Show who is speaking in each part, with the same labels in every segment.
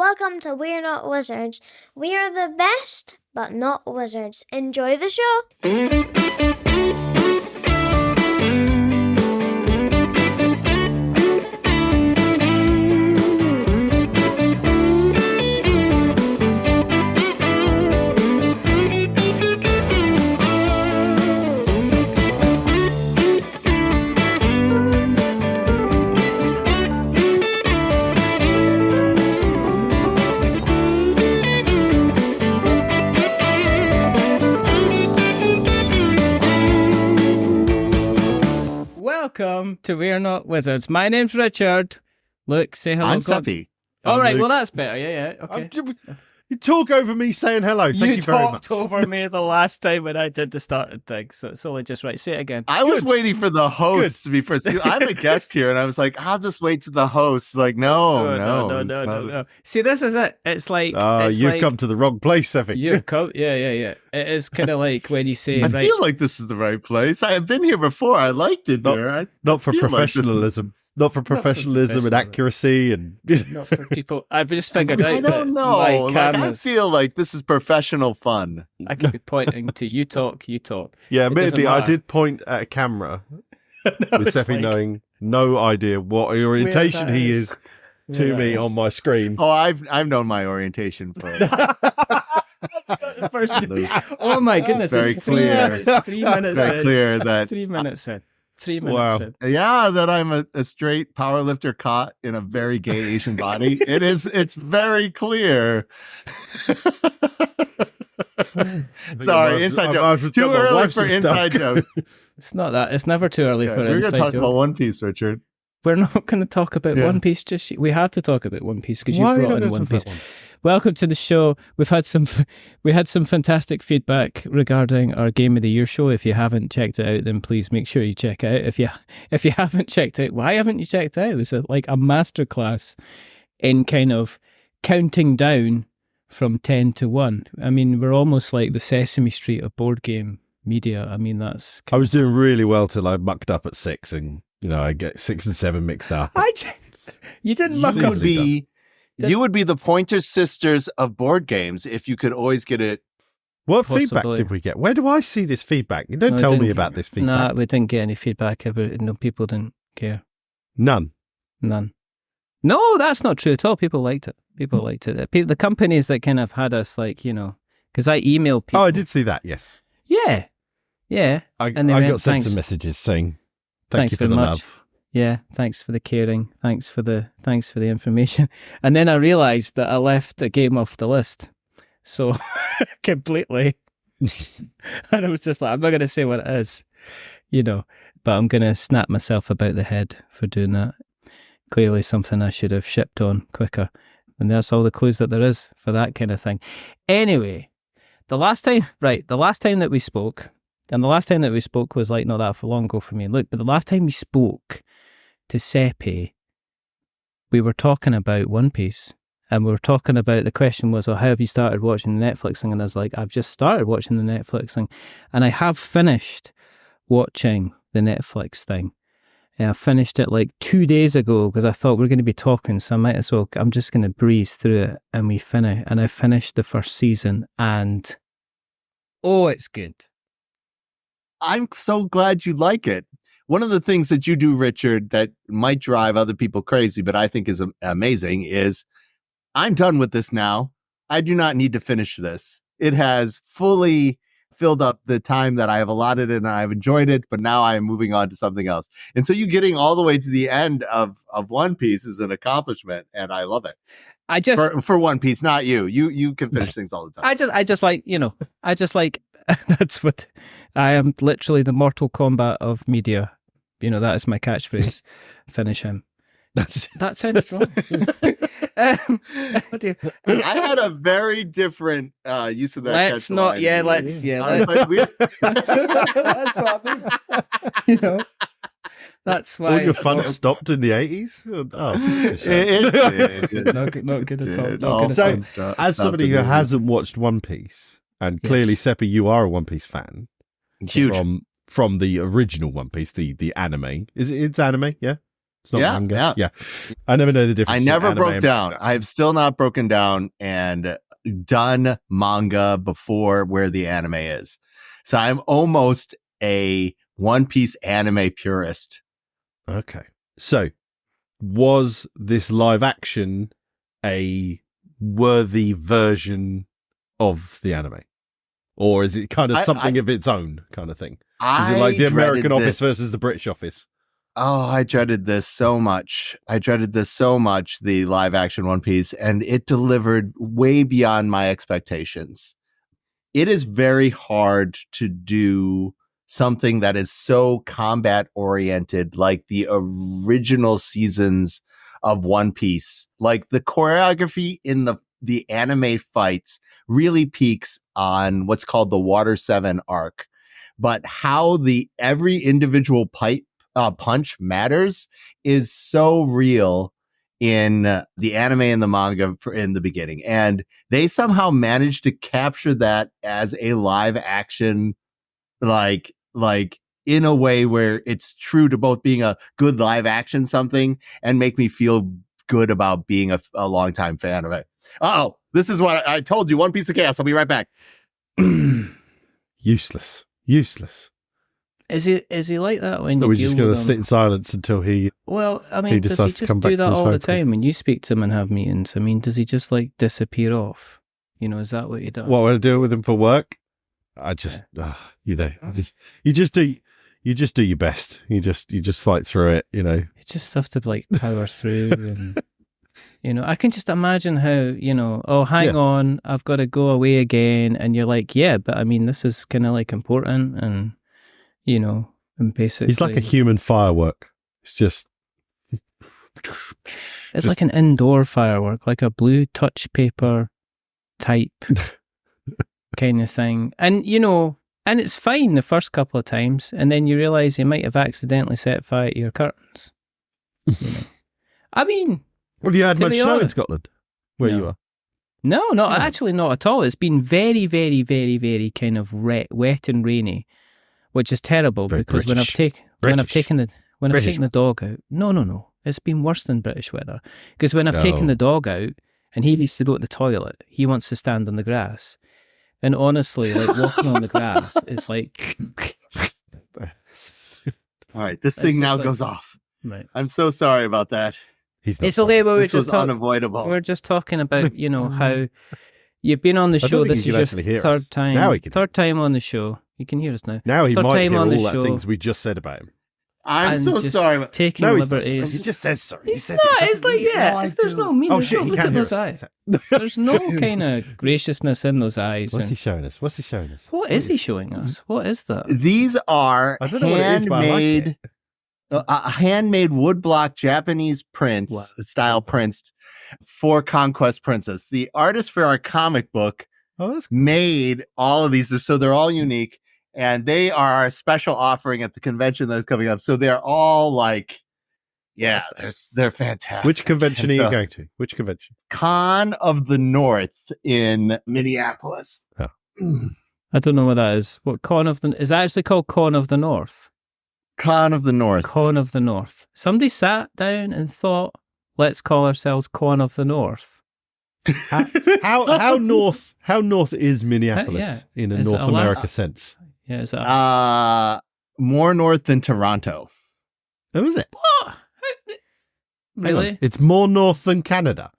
Speaker 1: welcome to We're Not Wizards. We are the best, but not wizards. Enjoy the show!
Speaker 2: Welcome to We're Not Wizards. My name's Richard. Luke, say hello.
Speaker 3: I'm Seppy.
Speaker 2: All right,
Speaker 4: Luke.
Speaker 2: well, that's better. Yeah. Okay.
Speaker 4: You talk over me saying hello. Thank you very much.
Speaker 2: talked over me the last time when I did the starting thing, so it's only just right. Say it again.
Speaker 3: I was waiting for the host to be first. I'm a guest here, and I was like, I'll just wait to the host. Like, no.
Speaker 2: See, this is it. It's like
Speaker 4: you've come to the wrong place, Seppy.
Speaker 2: You've come. Yeah. It is kind of like when you say,
Speaker 3: I
Speaker 2: right,
Speaker 3: feel like this is the right place. I have been here before. I liked it here.
Speaker 4: Not for
Speaker 3: feel like
Speaker 4: professionalism. Not for professionalism and accuracy and
Speaker 2: not for people. I've just figured out.
Speaker 3: I don't know.
Speaker 2: My
Speaker 3: Like, I
Speaker 2: cameras,
Speaker 3: feel like this is professional fun.
Speaker 2: I could be pointing to you talk.
Speaker 4: Yeah,
Speaker 2: It doesn't
Speaker 4: maybe I
Speaker 2: matter.
Speaker 4: did point at a camera with
Speaker 2: It's
Speaker 4: Seppy
Speaker 2: like-
Speaker 4: knowing no idea what orientation
Speaker 2: that
Speaker 4: he
Speaker 2: is.
Speaker 4: is to
Speaker 2: Where
Speaker 4: me
Speaker 2: that is.
Speaker 4: on my screen.
Speaker 3: Oh, I've known my orientation for
Speaker 2: Oh my goodness!
Speaker 3: Very
Speaker 2: it's
Speaker 3: clear.
Speaker 2: 3 minutes.
Speaker 3: very
Speaker 2: in.
Speaker 3: clear that
Speaker 2: 3 minutes in. 3 minutes
Speaker 4: Wow.
Speaker 2: in.
Speaker 3: yeah, that I'm a straight powerlifter caught in a very gay Asian body. It's very clear. Sorry, inside joke. Too early for inside joke.
Speaker 2: It's not that. It's never too early for
Speaker 3: We're
Speaker 2: an
Speaker 3: going to
Speaker 2: inside
Speaker 3: talk
Speaker 2: joke.
Speaker 3: about One Piece, Richard.
Speaker 2: We're not going to talk about
Speaker 3: Yeah.
Speaker 2: One Piece just yet. We have to talk about One Piece because you
Speaker 4: Why are you
Speaker 2: brought
Speaker 4: not
Speaker 2: in
Speaker 4: gonna
Speaker 2: One
Speaker 4: talk
Speaker 2: Piece.
Speaker 4: about One?
Speaker 2: Welcome to the show. We had some fantastic feedback regarding our Game of the Year show. If you haven't checked it out, then please make sure you check it out. If you haven't checked it out, why haven't you checked it out? It was like a masterclass in kind of counting down from 10 to 1. I mean, we're almost like the Sesame Street of board game media. I mean, that's
Speaker 4: I was doing really well till I mucked up at 6 and, I get 6 and 7 mixed up.
Speaker 2: You didn't muck up.
Speaker 3: You would be the Pointer Sisters of board games if you could always get it.
Speaker 4: What
Speaker 2: Possibly.
Speaker 4: feedback did we get? Where do I see this feedback? You don't
Speaker 2: No,
Speaker 4: tell
Speaker 2: didn't-
Speaker 4: me about this
Speaker 2: Nah,
Speaker 4: feedback.
Speaker 2: we didn't get any feedback. No, people didn't care.
Speaker 4: None.
Speaker 2: None. No, that's not true at all. People liked it. The companies that kind of had us like, because I emailed people.
Speaker 4: Oh, I did see that, yes.
Speaker 2: Yeah.
Speaker 4: I
Speaker 2: And they went,
Speaker 4: got sent
Speaker 2: "Thanks.
Speaker 4: some messages saying,
Speaker 2: Thanks
Speaker 4: thank you for
Speaker 2: very
Speaker 4: the
Speaker 2: much."
Speaker 4: love.
Speaker 2: Yeah, thanks for the caring. Thanks for the information. And then I realised that I left a game off the list. So completely. And I was just like, I'm not going to say what it is, but I'm going to snap myself about the head for doing that. Clearly something I should have shipped on quicker. And that's all the clues that there is for that kind of thing. Anyway, the last time that we spoke, and the last time that we spoke was like not that long ago for me. Look, but the last time we spoke to Seppy, we were talking about One Piece. And we were talking about, the question was, well, how have you started watching the Netflix thing? And I was like, I've just started watching the Netflix thing. And I have finished watching the Netflix thing. And I finished it like 2 days ago because I thought we're going to be talking. So I might as well, I'm just going to breeze through it and I finished the first season and, oh, it's good.
Speaker 3: I'm so glad you like it. One of the things that you do, Richard, that might drive other people crazy, but I think is amazing is I'm done with this now. I do not need to finish this. It has fully filled up the time that I have allotted and I've enjoyed it, but now I am moving on to something else. And so you getting all the way to the end of One Piece is an accomplishment, and I love it.
Speaker 2: I just
Speaker 3: For One Piece, not you. You can finish things all the time.
Speaker 2: I just like, that's what I am, literally the Mortal Kombat of media. That is my catchphrase. Finish him. That sounded wrong. Oh dear.
Speaker 3: I had a very different use of that.
Speaker 2: Let's not.
Speaker 3: catchline.
Speaker 2: Yeah, let's. Yeah,
Speaker 3: I was
Speaker 2: let's.
Speaker 3: like,
Speaker 2: That's what I mean. That's why.
Speaker 4: All your fun stopped in the 80s? Oh,
Speaker 2: Not good at all.
Speaker 3: Did.
Speaker 2: Not good
Speaker 4: So,
Speaker 2: at all.
Speaker 4: as somebody who hasn't watched One Piece, and clearly,
Speaker 2: Yes.
Speaker 4: Seppy, you are a One Piece fan.
Speaker 3: Huge.
Speaker 4: From the original One Piece, the anime. It's anime, yeah? It's not
Speaker 3: Yeah,
Speaker 4: manga.
Speaker 3: yeah.
Speaker 4: I never know the difference.
Speaker 3: I
Speaker 4: between
Speaker 3: never
Speaker 4: anime
Speaker 3: broke
Speaker 4: and
Speaker 3: down.
Speaker 4: manga.
Speaker 3: I've still not broken down and done manga before where the anime is. So I'm almost a One Piece anime purist.
Speaker 4: Okay. So, was this live action a worthy version of the anime? Or is it kind of something of its own kind of thing? Is it like the American office versus the British office?
Speaker 3: Oh, I dreaded this so much. The live action One Piece, and it delivered way beyond my expectations. It is very hard to do something that is so combat oriented, like the original seasons of One Piece. Like the choreography in the anime fights really peaks on what's called the Water 7 arc. But how every individual punch matters is so real in the anime and the manga in the beginning. And they somehow managed to capture that as a live action, like in a way where it's true to both being a good live action something and make me feel good about being a longtime fan of it. Oh, this is what I told you. One Piece of Chaos. I'll be right back.
Speaker 4: Useless.
Speaker 2: Is he like that when
Speaker 4: Are
Speaker 2: you
Speaker 4: we
Speaker 2: deal
Speaker 4: just going
Speaker 2: with
Speaker 4: to
Speaker 2: him?
Speaker 4: sit in silence until he...
Speaker 2: Well, I mean, does he
Speaker 4: decides to
Speaker 2: just
Speaker 4: come back
Speaker 2: do that
Speaker 4: from his
Speaker 2: all the
Speaker 4: phone call?
Speaker 2: time when you speak to him and have meetings? I mean, does he just like disappear off? You know, is that what he does?
Speaker 4: What, when I deal with him for work? I just, you just do your best. You just fight through it, you know.
Speaker 2: You just have to like power through and... You know, I can just imagine how, you know, oh, hang on, I've got to go away again. And you're like, yeah, but I mean, this is kind of like important and, you know, and basically.
Speaker 4: He's like a human firework. It's just.
Speaker 2: It's like an indoor firework, like a blue touch paper type kind of thing. And, you know, and it's fine the first couple of times. And then you realize you might have accidentally set fire to your curtains. You know? I mean.
Speaker 4: Have you had much snow in
Speaker 2: honest.
Speaker 4: Scotland where you are?
Speaker 2: No, actually not at all. It's been very, very, very, very kind of wet and rainy, which is terrible
Speaker 4: Very
Speaker 2: because when I've taken the dog out, no, it's been worse than British weather. Because when I've taken the dog out and he needs to go to the toilet, he wants to stand on the grass, and honestly, like walking on the grass is like.
Speaker 3: All right, this thing now goes off.
Speaker 2: Right.
Speaker 3: I'm so sorry about that.
Speaker 2: It's okay, but
Speaker 3: This was unavoidable.
Speaker 2: We're just talking about, you know, how you've been on the show. This is your third time.
Speaker 4: Now he can.
Speaker 2: Third time on the show. You can hear us now.
Speaker 4: Now he
Speaker 2: third
Speaker 4: might
Speaker 2: time
Speaker 4: hear
Speaker 2: on
Speaker 4: all
Speaker 2: the
Speaker 4: that
Speaker 2: show.
Speaker 4: things we just said about him.
Speaker 3: I'm so
Speaker 2: just
Speaker 3: sorry.
Speaker 2: Taking
Speaker 4: No, he's not
Speaker 2: liberties.
Speaker 4: sorry. He just says sorry.
Speaker 2: It's not. It's like, there's no meaning.
Speaker 4: Oh shit, he
Speaker 2: Look
Speaker 4: can
Speaker 2: at
Speaker 4: hear
Speaker 2: those
Speaker 4: us.
Speaker 2: eyes. There's no kind of graciousness in those eyes.
Speaker 4: What's he showing us?
Speaker 2: What is he showing us? What is that?
Speaker 3: These are
Speaker 4: I don't know what it is, but I like it.
Speaker 3: handmade woodblock Japanese prints, style prints for Conquest Princess. The artist for our comic book made all of these, so they're all unique, and they are our special offering at the convention that's coming up. So they're all like, they're fantastic.
Speaker 4: Which convention are you going to? Which convention?
Speaker 3: Con of the North in Minneapolis.
Speaker 4: Oh.
Speaker 2: I don't know what that is. What Con of the... Is that actually called Con of the North?
Speaker 3: Con of the North.
Speaker 2: Con of the North. Somebody sat down and thought, let's call ourselves Con of the North.
Speaker 4: How north is Minneapolis in a
Speaker 2: Is it
Speaker 4: North
Speaker 2: Alaska?
Speaker 4: America sense?
Speaker 2: Yeah, is that...
Speaker 3: More north than Toronto.
Speaker 4: Oh, is it?
Speaker 2: What?
Speaker 4: Hang on.
Speaker 2: Really?
Speaker 4: It's more north than Canada.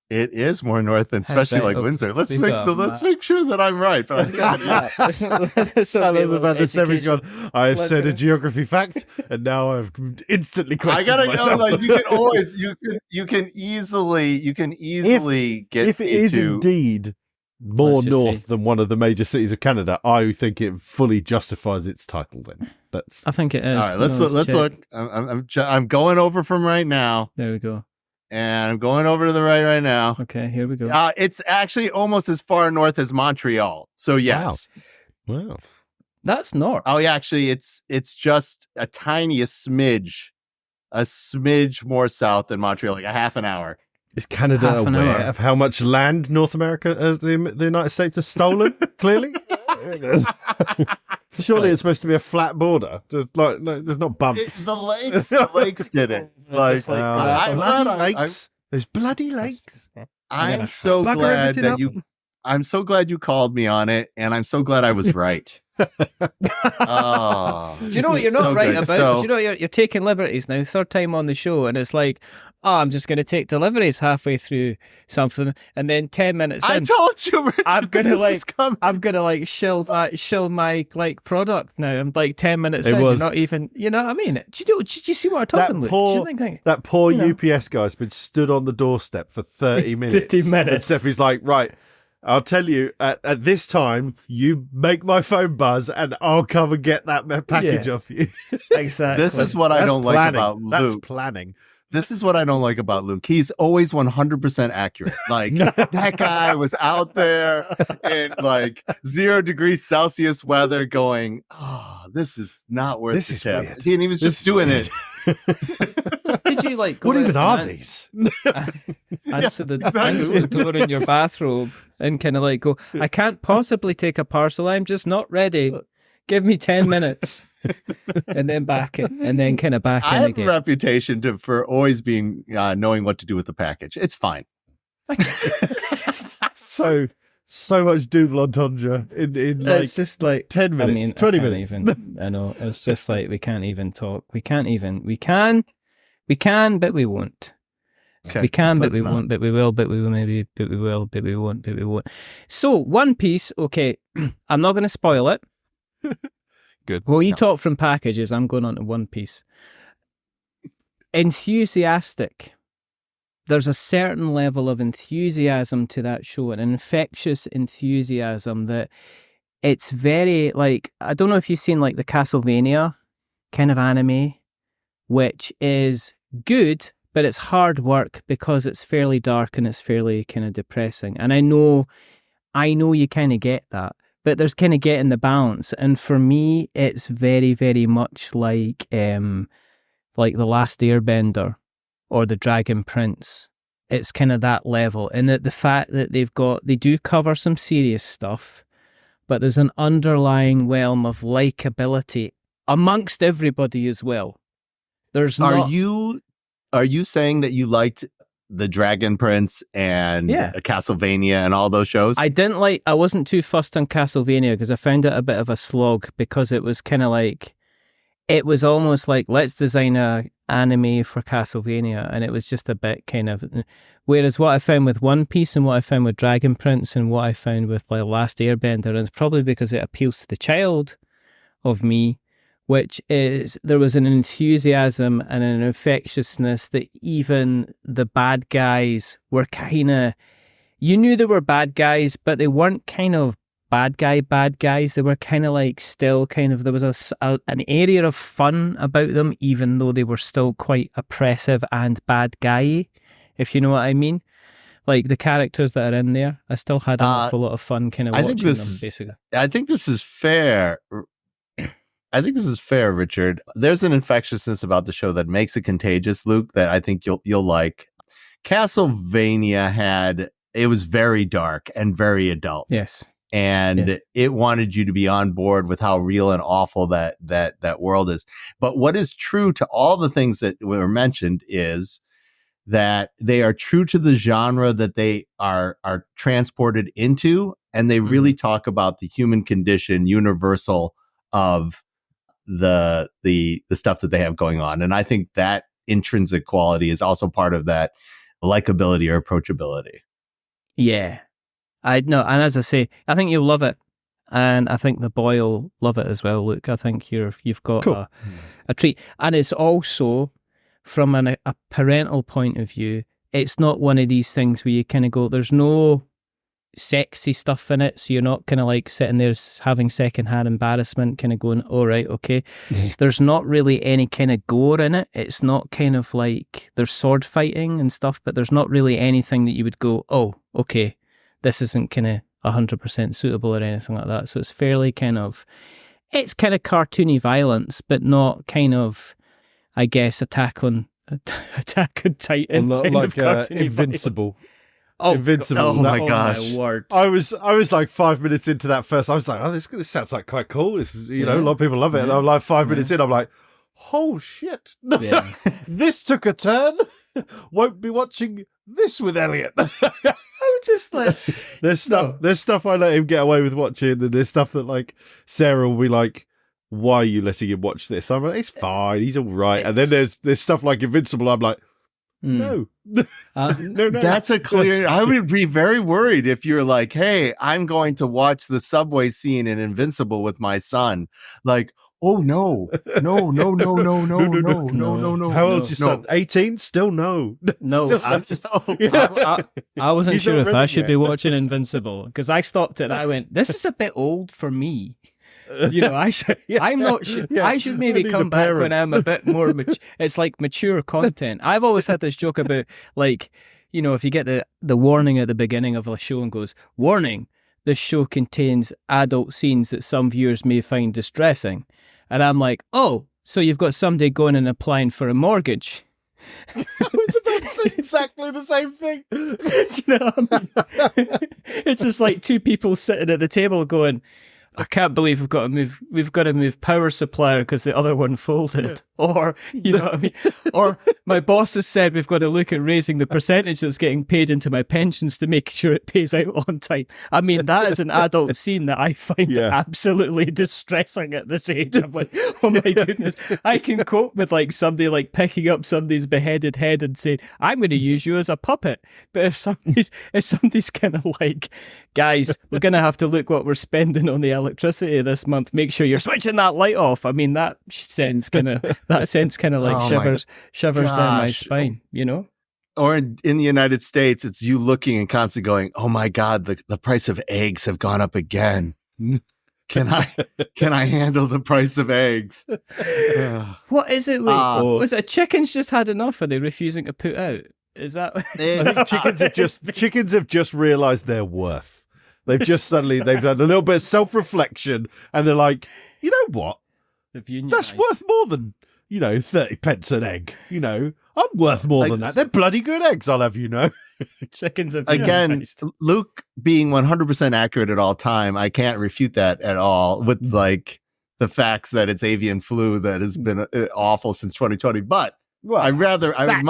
Speaker 3: It is more north than, especially like Windsor. Let's make sure that I'm right. But I think it is.
Speaker 4: I love the fact that Seppi's gone, I've said a geography fact, and now I've instantly questioned myself.
Speaker 3: Like you can always, you can easily get
Speaker 4: if it is
Speaker 3: into,
Speaker 4: indeed more
Speaker 2: Let's just
Speaker 4: north
Speaker 2: see.
Speaker 4: than one of the major cities of Canada, I think it fully justifies its title. Then that's
Speaker 2: I think it is.
Speaker 3: all right. Let's
Speaker 2: check.
Speaker 3: look. I'm going over from right now,
Speaker 2: There we go.
Speaker 3: and I'm going over to the right now.
Speaker 2: Okay, here we go.
Speaker 3: It's actually almost as far north as Montreal. So yes.
Speaker 4: wow.
Speaker 2: That's north.
Speaker 3: Oh yeah, actually it's just a smidge more south than Montreal, like a half an hour.
Speaker 4: Is Canada
Speaker 2: Half an
Speaker 4: aware
Speaker 2: hour.
Speaker 4: of how much land North America as the United States has stolen? Clearly. Surely it's supposed to be a flat border. Just there's not bumps.
Speaker 3: The lakes did it. Like,
Speaker 2: Just like
Speaker 4: There's bloody lakes.
Speaker 3: I'm so
Speaker 4: bugger
Speaker 3: glad
Speaker 4: everything
Speaker 3: that
Speaker 4: up.
Speaker 3: I'm so glad you called me on it, and I'm so glad I was right. Oh,
Speaker 2: Do you know what you're not
Speaker 3: so
Speaker 2: right
Speaker 3: good.
Speaker 2: about?
Speaker 3: So-
Speaker 2: Do you know you're taking liberties now? Third time on the show, and it's like, oh, I'm just going to take deliveries halfway through something, and then 10 minutes
Speaker 3: I
Speaker 2: in,
Speaker 3: told you, Richard,
Speaker 2: I'm gonna
Speaker 3: this is coming.
Speaker 2: I'm gonna like shill my like product now. I'm like 10 minutes
Speaker 4: It
Speaker 2: in.
Speaker 4: was-
Speaker 2: You're not even. You know what I mean? Did you see what I'm talking about? Do you think?
Speaker 4: That poor
Speaker 2: you know.
Speaker 4: UPS guy's been stood on the doorstep for 30 minutes.
Speaker 2: 50 minutes.
Speaker 4: And Seppy's like, right, I'll tell you, at this time, you make my phone buzz and I'll come and get that package
Speaker 2: Yeah.
Speaker 4: off you.
Speaker 2: Exactly.
Speaker 3: This is what I
Speaker 4: That's
Speaker 3: don't like
Speaker 4: planning.
Speaker 3: about
Speaker 4: That's
Speaker 3: Luke.
Speaker 4: planning.
Speaker 3: This is what I don't like about Luke. He's always 100% accurate. Like, that guy was out there in like 0 degrees Celsius weather going, oh, this is not worth
Speaker 4: This
Speaker 3: the
Speaker 4: is
Speaker 3: tip.
Speaker 4: weird.
Speaker 3: And he was
Speaker 4: This
Speaker 3: just
Speaker 4: is
Speaker 3: doing
Speaker 4: weird.
Speaker 3: it.
Speaker 2: Did you like? Go
Speaker 4: What
Speaker 2: out
Speaker 4: even
Speaker 2: and
Speaker 4: are these?
Speaker 2: answer the
Speaker 3: exactly.
Speaker 2: door in your bathrobe and kind of like go, I can't possibly take a parcel. I'm just not ready. Give me 10 minutes. And then back in, and then kind of back
Speaker 3: I
Speaker 2: in
Speaker 3: have
Speaker 2: again.
Speaker 3: a reputation for always being knowing what to do with the package. It's fine.
Speaker 4: So much double entendre in like
Speaker 2: It's just like
Speaker 4: 10 minutes,
Speaker 2: I mean,
Speaker 4: 20
Speaker 2: I can't
Speaker 4: minutes.
Speaker 2: Even, I know. It's just like we can't even talk. We can, but we won't.
Speaker 3: Okay,
Speaker 2: We can, but
Speaker 3: let's
Speaker 2: we
Speaker 3: not.
Speaker 2: won't, but we will, but we will maybe, but we will, but we won't, but we won't. So, One Piece, okay, I'm not going to spoil it.
Speaker 4: Good.
Speaker 2: Well, you talk from packages, I'm going on to One Piece. Enthusiastic. There's a certain level of enthusiasm to that show, an infectious enthusiasm that it's very, like, I don't know if you've seen, like, the Castlevania kind of anime, which is good, but it's hard work because it's fairly dark and it's fairly kind of depressing. And I know you kind of get that, but there's kind of getting the balance. And for me, it's very, very much like The Last Airbender or The Dragon Prince. It's kind of that level. And that the fact that they do cover some serious stuff, but there's an underlying realm of likability amongst everybody as well. There's not...
Speaker 3: Are you saying that you liked The Dragon Prince and
Speaker 2: Yeah.
Speaker 3: Castlevania and all those shows?
Speaker 2: I wasn't too fussed on Castlevania because I found it a bit of a slog because it was kind of like, it was almost like, let's design a anime for Castlevania, and it was just a bit kind of, whereas what I found with One Piece and what I found with Dragon Prince and what I found with like Last Airbender, and it's probably because it appeals to the child of me, which is there was an enthusiasm and an infectiousness that even the bad guys were kind of, you knew they were bad guys, but they weren't kind of bad guys. They were kind of like still kind of, there was an area of fun about them, even though they were still quite oppressive and bad guy, if you know what I mean. Like the characters that are in there, I still had an awful lot of fun kind of watching them, basically.
Speaker 3: I think this is fair. Richard. There's an infectiousness about the show that makes it contagious, Luke, that I think you'll like. Castlevania it was very dark and very adult.
Speaker 2: Yes.
Speaker 3: And it wanted you to be on board with how real and awful that world is. But what is true to all the things that were mentioned is that they are true to the genre that they are transported into, and they really talk about the human condition, universal of the stuff that they have going on. And I think that intrinsic quality is also part of that likability or approachability.
Speaker 2: Yeah. I know, and as I say, I think you'll love it, and I think the boy will love it as well, Luke. I think you've got
Speaker 4: Cool.
Speaker 2: a treat. And it's also, from a parental point of view, it's not one of these things where you kind of go, there's no sexy stuff in it, so you're not kind of like sitting there having secondhand embarrassment, kind of going, all right, okay. There's not really any kind of gore in it. It's not kind of like, there's sword fighting and stuff, but there's not really anything that you would go, oh, okay, this isn't kind of 100% suitable or anything like that. So it's fairly kind of, it's kind of cartoony violence, but not kind of, I guess, Attack on Titan.
Speaker 4: Not
Speaker 2: kind
Speaker 4: like
Speaker 2: of cartoony
Speaker 4: Invincible. Invincible.
Speaker 3: Oh my
Speaker 2: Oh
Speaker 3: gosh.
Speaker 2: my word.
Speaker 4: I was like 5 minutes into that first. I was like, oh, this sounds like quite cool. This is, a lot of people love it. And I'm like 5 minutes in, I'm like, oh shit.
Speaker 2: Yeah.
Speaker 4: This took a turn. Won't be watching this with Elliot.
Speaker 2: I'm just like,
Speaker 4: There's stuff I let him get away with watching, and there's stuff that like Sarah will be like, why are you letting him watch this? I'm like, it's fine, he's all right. And then there's stuff like Invincible. I'm like, no. No.
Speaker 3: That's a clear. I would be very worried if you're like, hey, I'm going to watch the subway scene in Invincible with my son. Like, oh no. No.
Speaker 4: How old's your son? 18? Still no.
Speaker 2: No, I wasn't
Speaker 4: He's
Speaker 2: sure
Speaker 4: not
Speaker 2: if I
Speaker 4: ready
Speaker 2: should
Speaker 4: yet.
Speaker 2: be watching Invincible because I stopped it and I went, this is a bit old for me. I should. I'm not sure.
Speaker 4: Yeah.
Speaker 2: I should maybe
Speaker 4: I need
Speaker 2: come
Speaker 4: a
Speaker 2: back
Speaker 4: parent.
Speaker 2: when I'm a bit more. It's like mature content. I've always had this joke about like, if you get the warning at the beginning of a show and goes, warning, this show contains adult scenes that some viewers may find distressing, and I'm like, oh, so you've got somebody going and applying for a mortgage.
Speaker 4: I was about to say exactly the same thing.
Speaker 2: Do you know what I mean? It's just like two people sitting at the table going, I can't believe we've got to move power supplier because the other one folded. Or, you know what I mean? Or my boss has said we've got to look at raising the percentage that's getting paid into my pensions to make sure it pays out on time. I mean, that is an adult scene that I find absolutely distressing at this age. I'm like, oh my goodness. I can cope with like somebody like picking up somebody's beheaded head and saying, I'm going to use you as a puppet. But if somebody's kind of like, guys, we're going to have to look what we're spending on the electricity this month. Make sure you're switching that light off. I mean, that sends kind of like shivers down my spine,
Speaker 3: Or in the United States, it's you looking and constantly going, oh my God, the price of eggs have gone up again. Can I handle the price of eggs?
Speaker 2: What is it? Was it chickens just had enough? Are they refusing to put out? Is that
Speaker 4: chickens have just realized their worth. They've just suddenly they've done a little bit of self-reflection, and they're like, you know what? That's worth more than 30 pence an egg. I'm worth more than that. They're bloody good eggs, I'll have you know.
Speaker 2: Chickens have
Speaker 3: again. Luke being 100% accurate at all time, I can't refute that at all with like the facts that it's avian flu that has been awful since 2020. But I'd rather have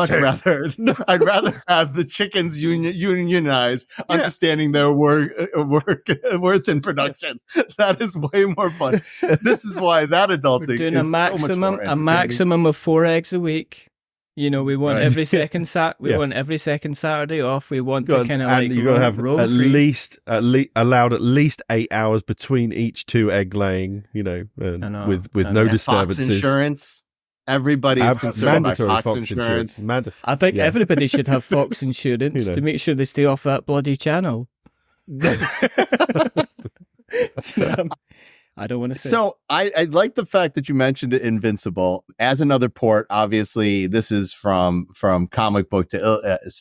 Speaker 3: the chickens unionize, understanding their worth in production. That is way more fun. This is why that adulting
Speaker 2: We're doing
Speaker 3: is so much more
Speaker 2: a maximum of 4 eggs a week. We want every second want every second Saturday off. We want to kind of like
Speaker 4: you got to have
Speaker 2: roam
Speaker 4: at
Speaker 2: free.
Speaker 4: least allowed at least 8 hours between each 2 egg laying. With no disturbances.
Speaker 3: Fox insurance. Everybody's concerned by Fox insurance.
Speaker 2: I think everybody should have Fox insurance to make sure they stay off that bloody channel. I don't want to say.
Speaker 3: So I like the fact that you mentioned Invincible as another port. Obviously, this is from comic book to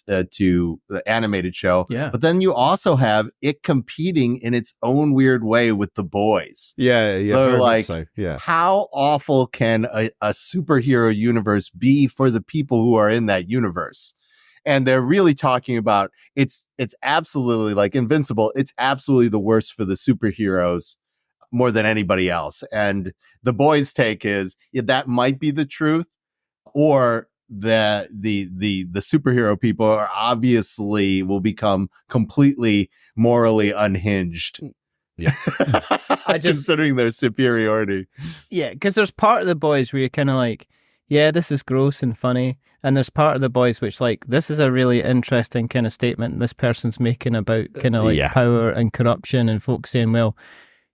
Speaker 3: the animated show.
Speaker 2: Yeah.
Speaker 3: But then you also have it competing in its own weird way with The Boys.
Speaker 4: Yeah.
Speaker 3: So, like,
Speaker 4: so. Yeah.
Speaker 3: How awful can a superhero universe be for the people who are in that universe? And they're really talking about it's absolutely like Invincible. It's absolutely the worst for the superheroes more than anybody else. And The Boys' take is that might be the truth, or the superhero people are obviously will become completely morally unhinged.
Speaker 4: Yeah.
Speaker 3: Considering their superiority.
Speaker 2: Yeah, because there's part of The Boys where you're kind of like, yeah, this is gross and funny. And there's part of The Boys which like, this is a really interesting kind of statement this person's making about kind of like power and corruption, and folks saying, well,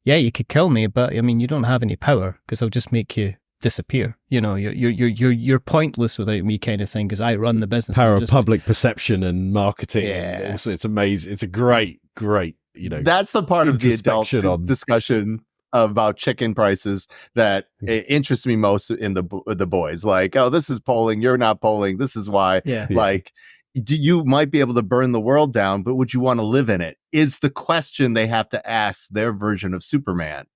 Speaker 2: yeah, you could kill me, but I mean, you don't have any power because I'll just make you disappear. You're pointless without me, kind of thing. Because I run the business.
Speaker 4: Power of public perception and marketing. Yeah, also, it's amazing. It's a great.
Speaker 3: That's the part of the adult discussion about chicken prices that interests me most in the Boys. Like, oh, this is polling. You're not polling. This is why.
Speaker 2: Yeah.
Speaker 3: Like. You might be able to burn the world down, but would you want to live in it? Is the question they have to ask their version of Superman.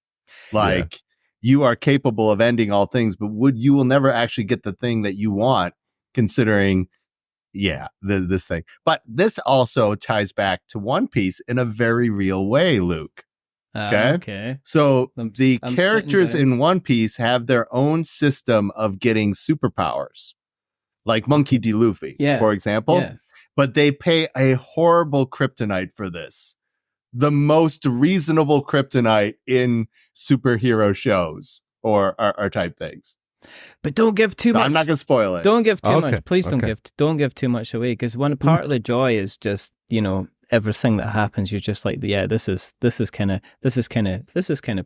Speaker 3: Like, you are capable of ending all things, but you will never actually get the thing that you want, considering this thing. But this also ties back to One Piece in a very real way, Luke. Okay. So
Speaker 2: I'm
Speaker 3: characters
Speaker 2: sitting down.
Speaker 3: in One Piece have their own system of getting superpowers, like Monkey D. Luffy, for example.
Speaker 2: Yeah.
Speaker 3: But they pay a horrible kryptonite for this. The most reasonable kryptonite in superhero shows or type things.
Speaker 2: But don't give too much.
Speaker 3: I'm not going to spoil it.
Speaker 2: Don't give too
Speaker 4: Okay,
Speaker 2: much. Please don't give too much away, because one part of the joy is just, everything that happens. You're just like, yeah, this is kind of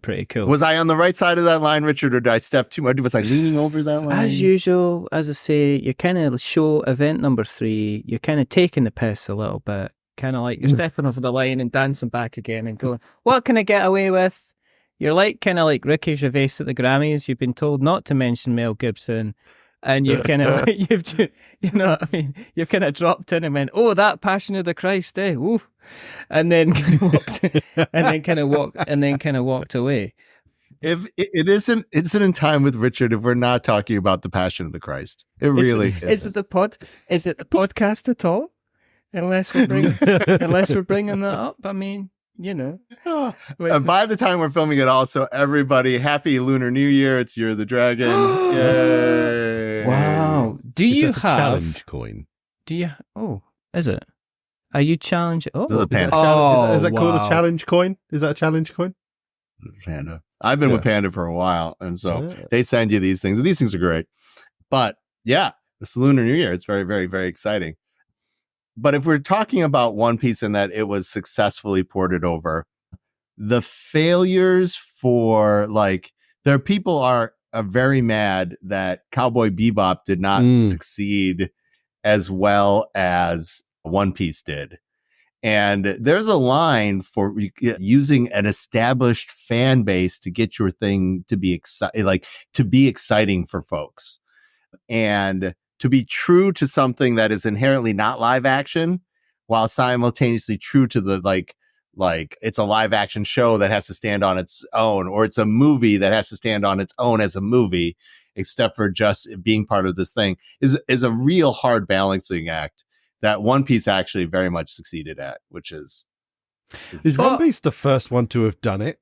Speaker 2: pretty cool.
Speaker 3: Was I on the right side of that line, Richard, or did I step too much? Was I leaning over that line?
Speaker 2: As usual, as I say, you kind of show event number 3. You're kind of taking the piss a little bit, kind of like you're stepping over the line and dancing back again and going, "What can I get away with?" You're like kind of like Ricky Gervais at the Grammys. You've been told not to mention Mel Gibson, and you kind of you've kind of dropped in and went, "Oh, that Passion of the Christ, eh?" Ooh. And then kind of walked away.
Speaker 3: If it isn't in time with Richard, if we're not talking about the Passion of the Christ, it really is.
Speaker 2: Is it the podcast at all? Unless we're bringing that up, I mean,
Speaker 3: And by the time we're filming it, also everybody, happy Lunar New Year! It's Year of the Dragon. Yay!
Speaker 2: Wow. Do
Speaker 4: Is
Speaker 2: you
Speaker 4: that a
Speaker 2: have
Speaker 4: challenge coin?
Speaker 2: Do you? Oh, is it? Are you challenging? Oh,
Speaker 3: The Panda.
Speaker 4: Is that called a challenge coin? Is that a challenge coin?
Speaker 3: Panda. I've been with Panda for a while, and so they send you these things. And these things are great. But yeah, this Lunar New Year, it's very, very, very exciting. But if we're talking about One Piece and that it was successfully ported over, the failures for there people are very mad that Cowboy Bebop did not succeed as well as One Piece did. And there's a line for using an established fan base to get your thing to be exciting for folks. And to be true to something that is inherently not live action, while simultaneously true to the like it's a live action show that has to stand on its own, or it's a movie that has to stand on its own as a movie, except for just being part of this thing, is a real hard balancing act that One Piece actually very much succeeded at, which is
Speaker 4: One Piece the first one to have done it?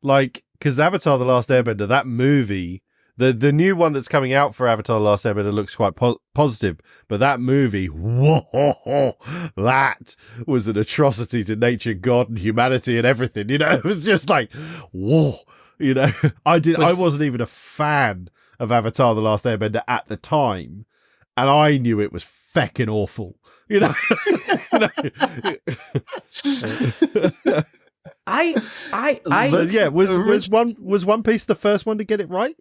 Speaker 4: Because Avatar: The Last Airbender, that movie. The new one that's coming out for Avatar: The Last Airbender looks quite positive, but that movie, whoa, that was an atrocity to nature, God, and humanity, and everything. It was just like, whoa. I wasn't even a fan of Avatar: The Last Airbender at the time, and I knew it was feckin' awful. Was One Piece the first one to get it right?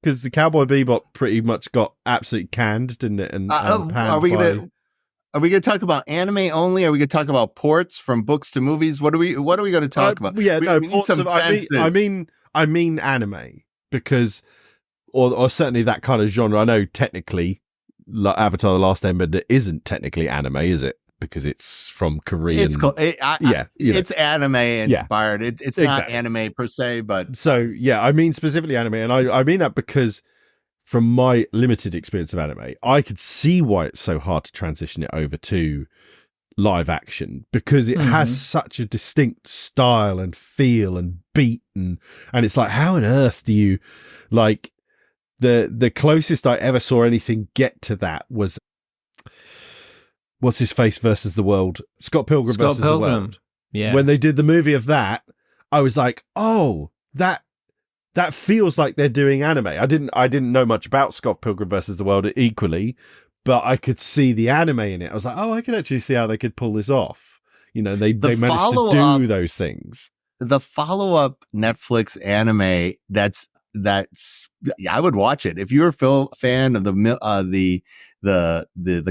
Speaker 4: Because the Cowboy Bebop pretty much got absolutely canned, didn't it? And
Speaker 3: are we gonna talk about anime only? Are we gonna talk about ports from books to movies? What are we going to talk about?
Speaker 4: Yeah,
Speaker 3: we need some fences.
Speaker 4: I mean anime, because or certainly that kind of genre. I know technically, Avatar: The Last Airbender isn't technically anime, is it? Because it's from Korean.
Speaker 3: It's cool. It's anime inspired. Yeah. It's not anime per se, but
Speaker 4: I mean specifically anime, and I mean that because from my limited experience of anime, I could see why it's so hard to transition it over to live action, because it has such a distinct style and feel and beat, and it's like, how on earth do you the closest I ever saw anything get to that was What's His Face versus the World? Scott Pilgrim versus the World.
Speaker 2: Yeah.
Speaker 4: When they did the movie of that, I was like, oh, that feels like they're doing anime. I didn't know much about Scott Pilgrim versus the World equally, but I could see the anime in it. I was like, oh, I can actually see how they could pull this off. They managed to do those things.
Speaker 3: The follow-up Netflix anime that's I would watch it if you're a fan of the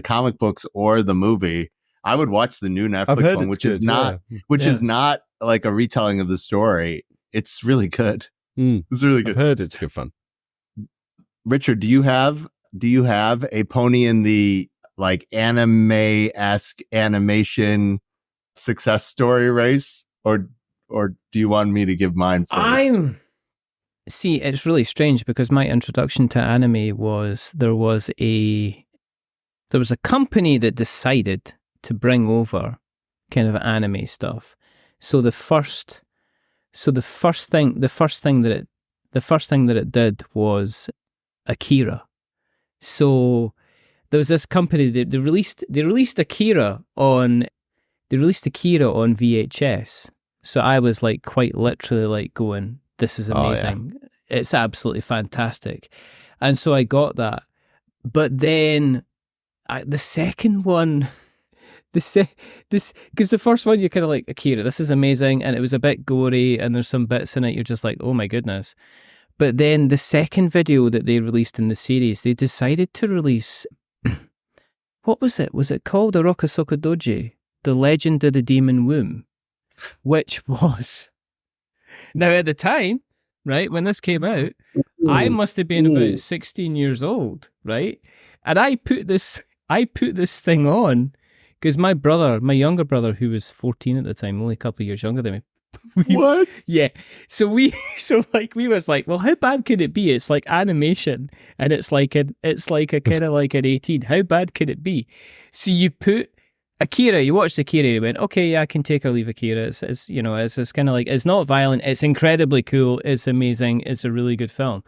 Speaker 3: comic books or the movie. I would watch the new Netflix one, which is not like a retelling of the story. It's really good. It's really good.
Speaker 4: I've heard it's good fun.
Speaker 3: Richard, do you have a pony in the anime-esque animation success story race, or do you want me to give mine first?
Speaker 2: See, it's really strange because my introduction to anime was there was a there was a company that decided to bring over kind of anime stuff. So the first thing that it did was Akira. So there was this company that they released Akira on VHS. So I was like quite literally like going, this is amazing. It's absolutely fantastic. And so I got that. But then the second one, because the first one you're kind of like, Akira, this is amazing, and it was a bit gory, and there's some bits in it you're just like, oh my goodness. But then the second video that they released in the series, they decided to release, what was it? Was it called Orokusoku Doji? The Legend of the Demon Womb, which was, now at the time, right, when this came out, I must have been about 16 years old, right? And I put this thing on because my younger brother, who was 14 at the time, only a couple of years younger than me.
Speaker 3: What?
Speaker 2: Yeah. So we was like, well, how bad could it be? It's like animation, and it's like a kind of like an 18. How bad could it be? So you put Akira, you watched Akira, and you went, okay, yeah, I can take or leave Akira. It's you know, it's kind of like, it's not violent, it's incredibly cool, it's amazing, it's a really good film.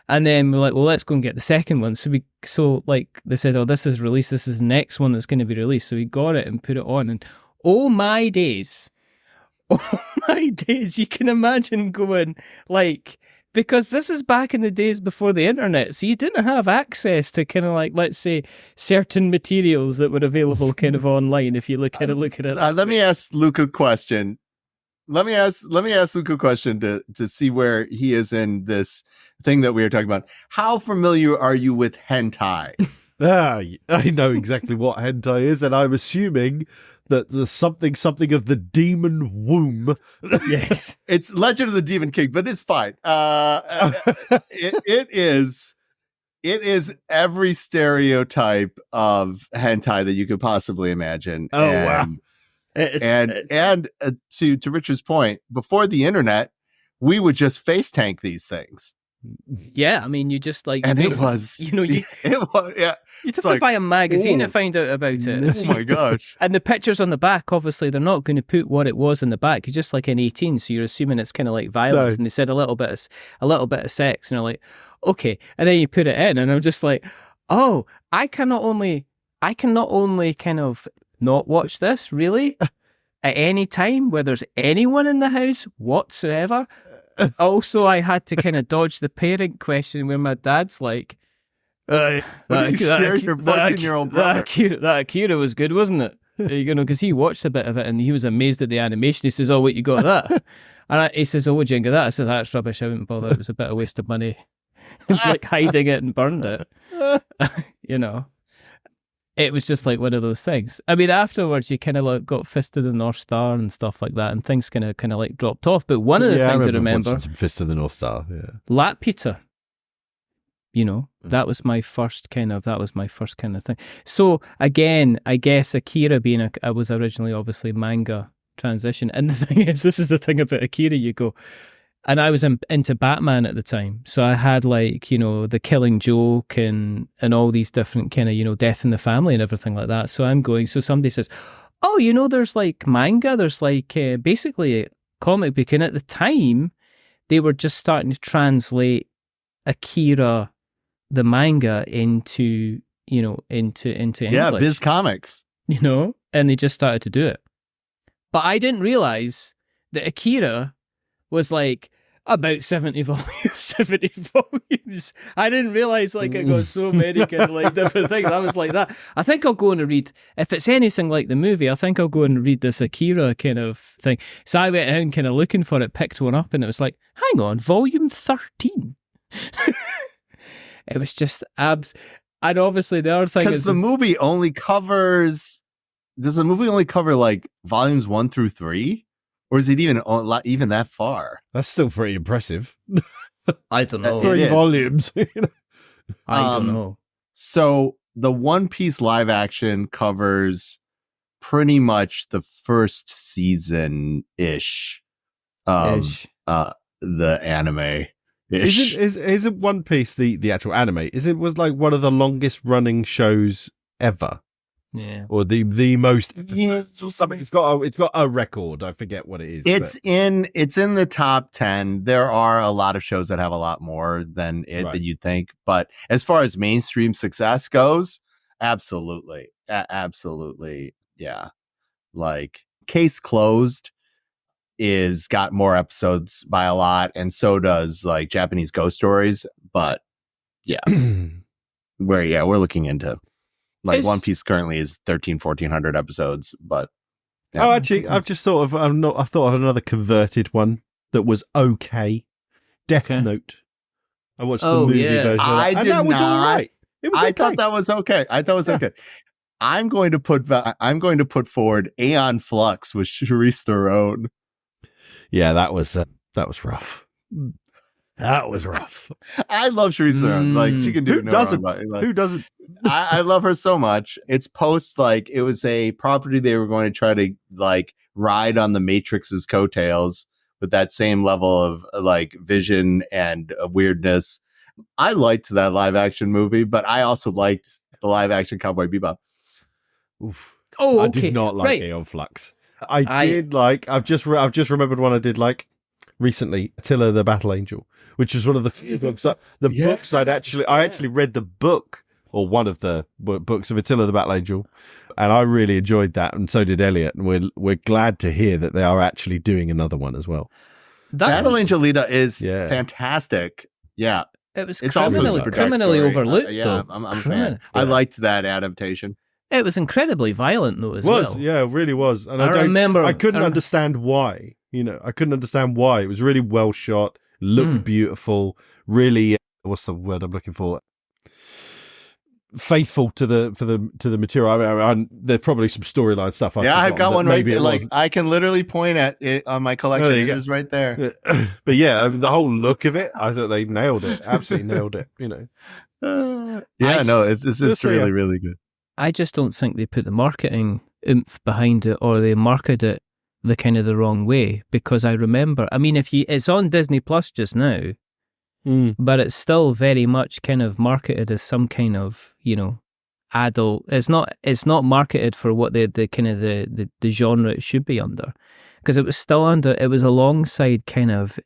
Speaker 2: And then we're like, well, let's go and get the second one. So like they said, oh, this is released, this is the next one that's going to be released. So we got it and put it on, and oh my days, you can imagine going like, because this is back in the days before the internet, so you didn't have access to kind of like, let's say, certain materials that were available kind of online. If you look at it,
Speaker 3: let me ask Luke a question. Let me ask Luke a question to see where he is in this thing that we were talking about. How familiar are you with hentai?
Speaker 4: I know exactly what hentai is, and I'm assuming that there's something of the demon womb.
Speaker 2: Yes.
Speaker 3: It's Legend of the Demon King, but it's fine. It is every stereotype of hentai that you could possibly imagine.
Speaker 4: Oh, wow.
Speaker 3: And to Richard's point, before the internet, we would just face tank these things.
Speaker 2: Yeah, I mean, you just like,
Speaker 3: and it was,
Speaker 2: you know,
Speaker 3: it was, yeah.
Speaker 2: You'd have to buy a magazine to find out about it.
Speaker 3: Oh my gosh.
Speaker 2: And the pictures on the back, obviously, they're not going to put what it was in the back. It's just like an 18, so you're assuming it's kind of like violence. No. And they said a little bit of sex, and you're like, okay. And then you put it in, and I'm just like, oh, I can not only kind of not watch this, really, at any time where there's anyone in the house whatsoever. Also, I had to kind of dodge the parent question where my dad's like,
Speaker 3: your 14-year-old brother.
Speaker 2: That Akira was good, wasn't it? You know, because he watched a bit of it and he was amazed at the animation. He says, oh, wait, you got that? And he says, oh, what'd you think of that? I said, that's rubbish. I wouldn't bother. It was a bit of waste of money. Like hiding it and burned it. You know, it was just like one of those things. I mean, afterwards, you kind of like got Fist of the North Star and stuff like that, and things kind of like dropped off. But one of the things I remember
Speaker 4: Fist of the North Star, yeah,
Speaker 2: Lap Pizza. You know, that was my first kind of thing. So again, I guess Akira being I was originally obviously manga transition. And the thing is, this is the thing about Akira, you go, and I was into Batman at the time. So I had like, you know, The Killing Joke and all these different kind of, you know, Death in the Family and everything like that. So I'm going, so somebody says, oh, you know, there's like manga, there's like basically a comic book. And at the time, they were just starting to translate Akira, the manga, into English.
Speaker 3: Yeah, Viz Comics.
Speaker 2: You know, and they just started to do it. But I didn't realize that Akira was like about 70 volumes. I didn't realize like it got so many kind of like different things. I was like that. I think I'll go and read, if it's anything like the movie, I think I'll go and read this Akira kind of thing. So I went in kind of looking for it, picked one up, and it was like, hang on, volume 13. It was just abs. And obviously the other thing is,
Speaker 3: because the movie only covers, does the movie only cover like volumes 1 through 3? Or is it even that far?
Speaker 4: That's still pretty impressive.
Speaker 2: I don't know.
Speaker 4: 3 volumes.
Speaker 2: I don't know.
Speaker 3: So the One Piece live action covers pretty much the first season-ish of the anime.
Speaker 4: Isn't One Piece the actual anime? Was like one of the longest running shows ever.
Speaker 2: Yeah.
Speaker 4: Or the most episodes or something. It's got a record. I forget what it is.
Speaker 3: It's in the top 10. There are a lot of shows that have a lot more than than you'd think. But as far as mainstream success goes, absolutely. Absolutely. Yeah. Like Case Closed is got more episodes by a lot. And so does like Japanese Ghost Stories. But yeah, we're looking into like One Piece currently is 1,400 episodes, but yeah.
Speaker 4: Oh, actually, I've just thought of I thought of another converted one that was okay. Death Note. I watched the movie version of that, and that was all right. It was okay.
Speaker 3: I thought that was okay. Okay. I'm going to put forward Aeon Flux with Charisse Theron.
Speaker 4: Yeah, that was rough. That was rough.
Speaker 3: I love Charisse Theron. Like she can do
Speaker 4: Who doesn't? Who doesn't?
Speaker 3: I love her so much. It's post like it was a property they were going to try to like ride on the Matrix's coattails with that same level of like vision and weirdness. I liked that live action movie, but I also liked the live action Cowboy Bebop.
Speaker 4: Oof.
Speaker 2: Oh, okay.
Speaker 4: I did not like Aeon Flux. I did like. I've just remembered one I did like recently. Attila the Battle Angel, which was one of the few books. Books I actually read the book or one of the books of Attila the Battle Angel, and I really enjoyed that, and so did Elliot. And we're glad to hear that they are actually doing another one as well.
Speaker 3: Battle Angel Lita is fantastic. Yeah,
Speaker 2: it's
Speaker 3: criminally
Speaker 2: overlooked.
Speaker 3: Yeah,
Speaker 2: though.
Speaker 3: I'm a fan. I liked that adaptation.
Speaker 2: It was incredibly violent, though, as well.
Speaker 4: Yeah, it really was. And I couldn't understand why. I couldn't understand why. It was really well shot, looked beautiful, really, what's the word I'm looking for? Faithful to the material. I mean, there's probably some storyline stuff.
Speaker 3: I've got one right there. Like I can literally point at it on my collection. It is right there.
Speaker 4: But yeah, I mean, the whole look of it, I thought they nailed it. Absolutely nailed it.
Speaker 3: It's really, really good.
Speaker 2: I just don't think they put the marketing oomph behind it, or they marketed it the wrong way. Because I remember, I mean, it's on Disney Plus just now, but it's still very much kind of marketed as some kind of adult. It's not marketed for what the genre it should be under, because it was alongside kind of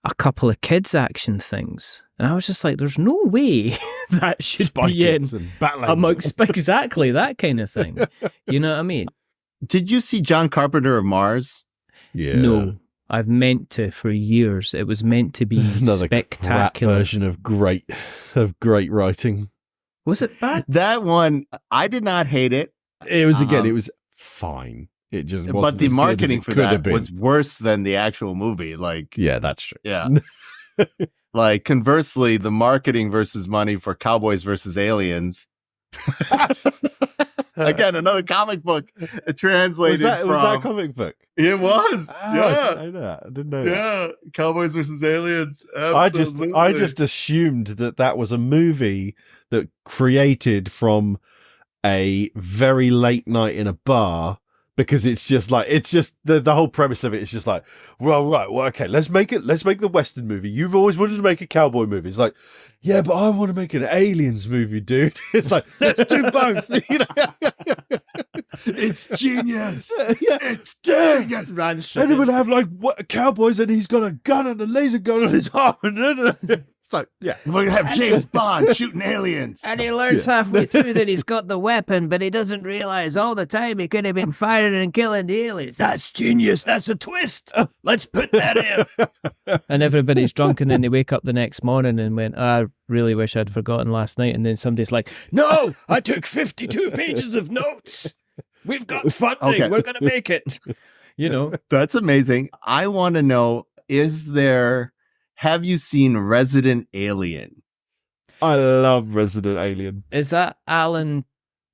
Speaker 2: a couple of kids action things, and I was just like, there's no way that should be in amongst exactly that kind of thing. You know what I mean?
Speaker 3: Did you see John Carpenter of Mars?
Speaker 4: Yeah.
Speaker 2: No, I've meant to for years. It was meant to be
Speaker 4: another
Speaker 2: spectacular
Speaker 4: crap version of great writing.
Speaker 2: Was it bad?
Speaker 3: That one, I did not hate it.
Speaker 4: It was it was fine. It just wasn't,
Speaker 3: but the marketing for that
Speaker 4: was
Speaker 3: worse than the actual movie. Like,
Speaker 4: yeah, that's true.
Speaker 3: Yeah. Like conversely, the marketing versus money for Cowboys versus Aliens. Again, another comic book translated
Speaker 4: was that a comic book?
Speaker 3: It was.
Speaker 4: I didn't know that. I didn't know that.
Speaker 3: Yeah, Cowboys versus Aliens. Absolutely.
Speaker 4: I just assumed that was a movie that created from a very late night in a bar, because it's just the whole premise of it is just like, okay, let's make the Western movie. You've always wanted to make a cowboy movie. It's like, yeah, but I want to make an aliens movie, dude. It's like, let's do both.
Speaker 3: It's genius.
Speaker 4: Yeah,
Speaker 3: it's genius.
Speaker 4: And it would have cowboys, and he's got a gun and a laser gun on his arm. It's like, yeah,
Speaker 3: we're gonna have James Bond shooting aliens,
Speaker 2: and he learns halfway through that he's got the weapon, but he doesn't realize all the time he could have been firing and killing the aliens. That's genius. That's a twist. Let's put that in. And everybody's drunk, and then they wake up the next morning and went, I really wish I'd forgotten last night. And then somebody's like, no, I took 52 pages of notes. We've got funding. Okay. We're gonna make it.
Speaker 3: That's amazing. I want to know: have you seen Resident Alien?
Speaker 4: I love Resident Alien.
Speaker 2: Is that Alan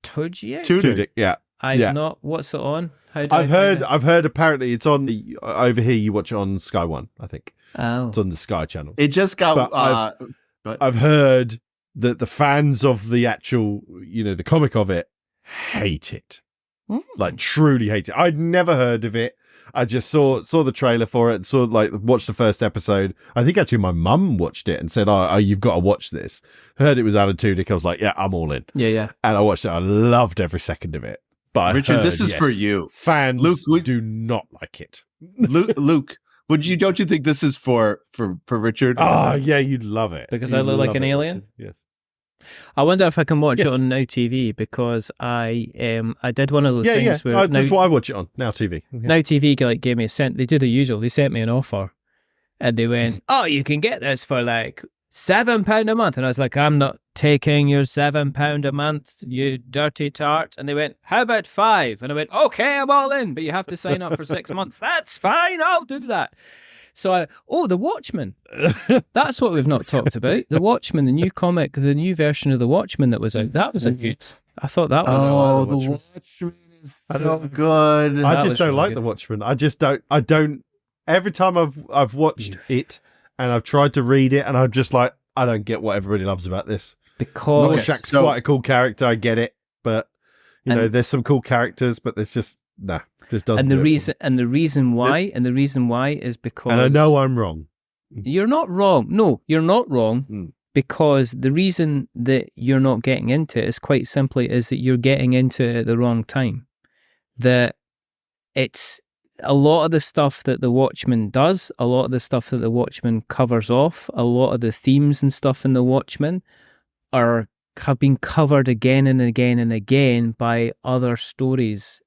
Speaker 2: Tudyk?
Speaker 4: Tudyk, yeah.
Speaker 2: I've not. What's it on?
Speaker 4: I've heard apparently it's on over here. You watch it on Sky One, I think.
Speaker 2: Oh,
Speaker 4: it's on the Sky channel.
Speaker 3: It just got.
Speaker 4: I've heard that the fans of the actual, the comic of it hate it. Like truly hate it. I'd never heard of it. I just saw the trailer for it, watched the first episode. I think actually my mum watched it and said, oh, you've got to watch this. Heard it was Alan Tudyk. I was like, yeah, I'm all in.
Speaker 2: Yeah.
Speaker 4: And I watched it. I loved every second of it. But
Speaker 3: Richard, this is for you.
Speaker 4: Fans
Speaker 3: Luke,
Speaker 4: do not like it.
Speaker 3: Luke, don't you think this is for Richard?
Speaker 4: Oh, yeah, you'd love it.
Speaker 2: Because I look like an alien?
Speaker 4: Richard. Yes.
Speaker 2: I wonder if I can watch it on Now TV, because I did one of those things where
Speaker 4: that's what I watch it on Now TV. Yeah.
Speaker 2: Now TV gave me they do the usual. They sent me an offer, and they went, "Oh, you can get this for like £7 a month," and I was like, "I'm not taking your £7 a month, you dirty tart." And they went, "How about 5?" And I went, "Okay, I'm all in, but you have to sign up for 6 months." "That's fine, I'll do that." So The Watchmen. That's what we've not talked about. The Watchmen, the new comic, the new version of The Watchmen that was out. That was a good. I thought that was.
Speaker 3: Oh, The Watchmen is so good.
Speaker 4: I just don't like The Watchmen. I don't. Every time I've watched it and I've tried to read it, and I'm just like, I don't get what everybody loves about this.
Speaker 2: Because
Speaker 4: Rorschach's quite a cool character. I get it, but there's some cool characters, but there's just just doesn't.
Speaker 2: And the reason why is because.
Speaker 4: And I know I'm wrong.
Speaker 2: You're not wrong. No, you're not wrong. Because the reason that you're not getting into it is quite simply is that you're getting into it at the wrong time. That it's a lot of the stuff that The Watchmen does, a lot of the stuff that The Watchmen covers off, a lot of the themes and stuff in The Watchmen have been covered again and again and again by other stories,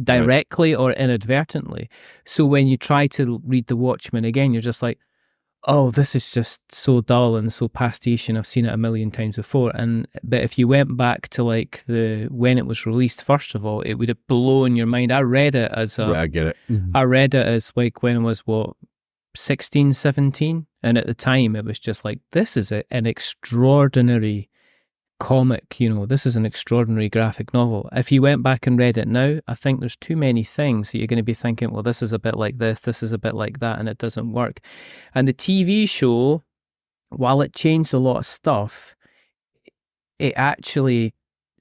Speaker 2: directly or inadvertently. So when you try to read The Watchmen again, you're just like, oh, this is just so dull and so pastiche, and I've seen it a million times before. But if you went back to like when it was released, first of all, it would have blown your mind. I read it as
Speaker 4: I get it.
Speaker 2: I read it as like when I was 16, 17, and at the time it was just like, this is an extraordinary comic, this is an extraordinary graphic novel. If you went back and read it now, I think there's too many things that you're going to be thinking, well, this is a bit like this is a bit like that, and it doesn't work. And the TV show, while it changed a lot of stuff, it actually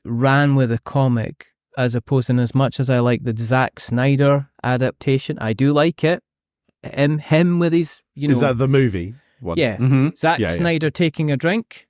Speaker 2: ran with the comic, as opposed to, as much as I like the Zack Snyder adaptation, I do like it. Him with his,
Speaker 4: Is that the movie one?
Speaker 2: Yeah.
Speaker 3: Mm-hmm.
Speaker 2: Zack Snyder taking a drink.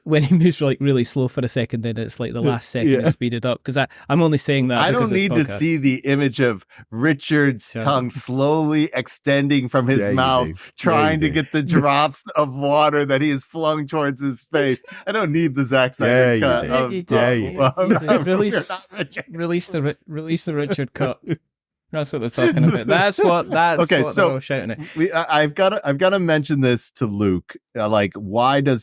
Speaker 2: When he moves like really slow for a second, then it's like the last second is speeded up. Because I'm only saying that.
Speaker 3: I don't need to see the image of Richard's tongue slowly extending from his mouth, trying to get the drops of water that he has flung towards his face. I don't need the Zack Snyder cut.
Speaker 2: Release the Richard cut. That's what they're talking about. That's what they're all shouting at.
Speaker 3: I've got to mention this to Luke. Why did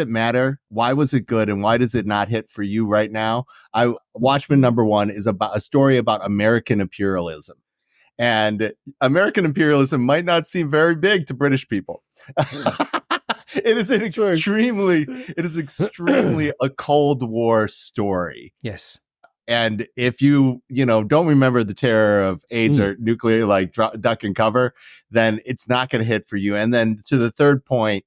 Speaker 3: it matter? Why was it good? And why does it not hit for you right now? Watchmen #1 is about a story about American imperialism. And American imperialism might not seem very big to British people. It is extremely a Cold War story.
Speaker 2: Yes.
Speaker 3: And if you don't remember the terror of AIDS or nuclear, duck and cover, then it's not going to hit for you. And then to the third point,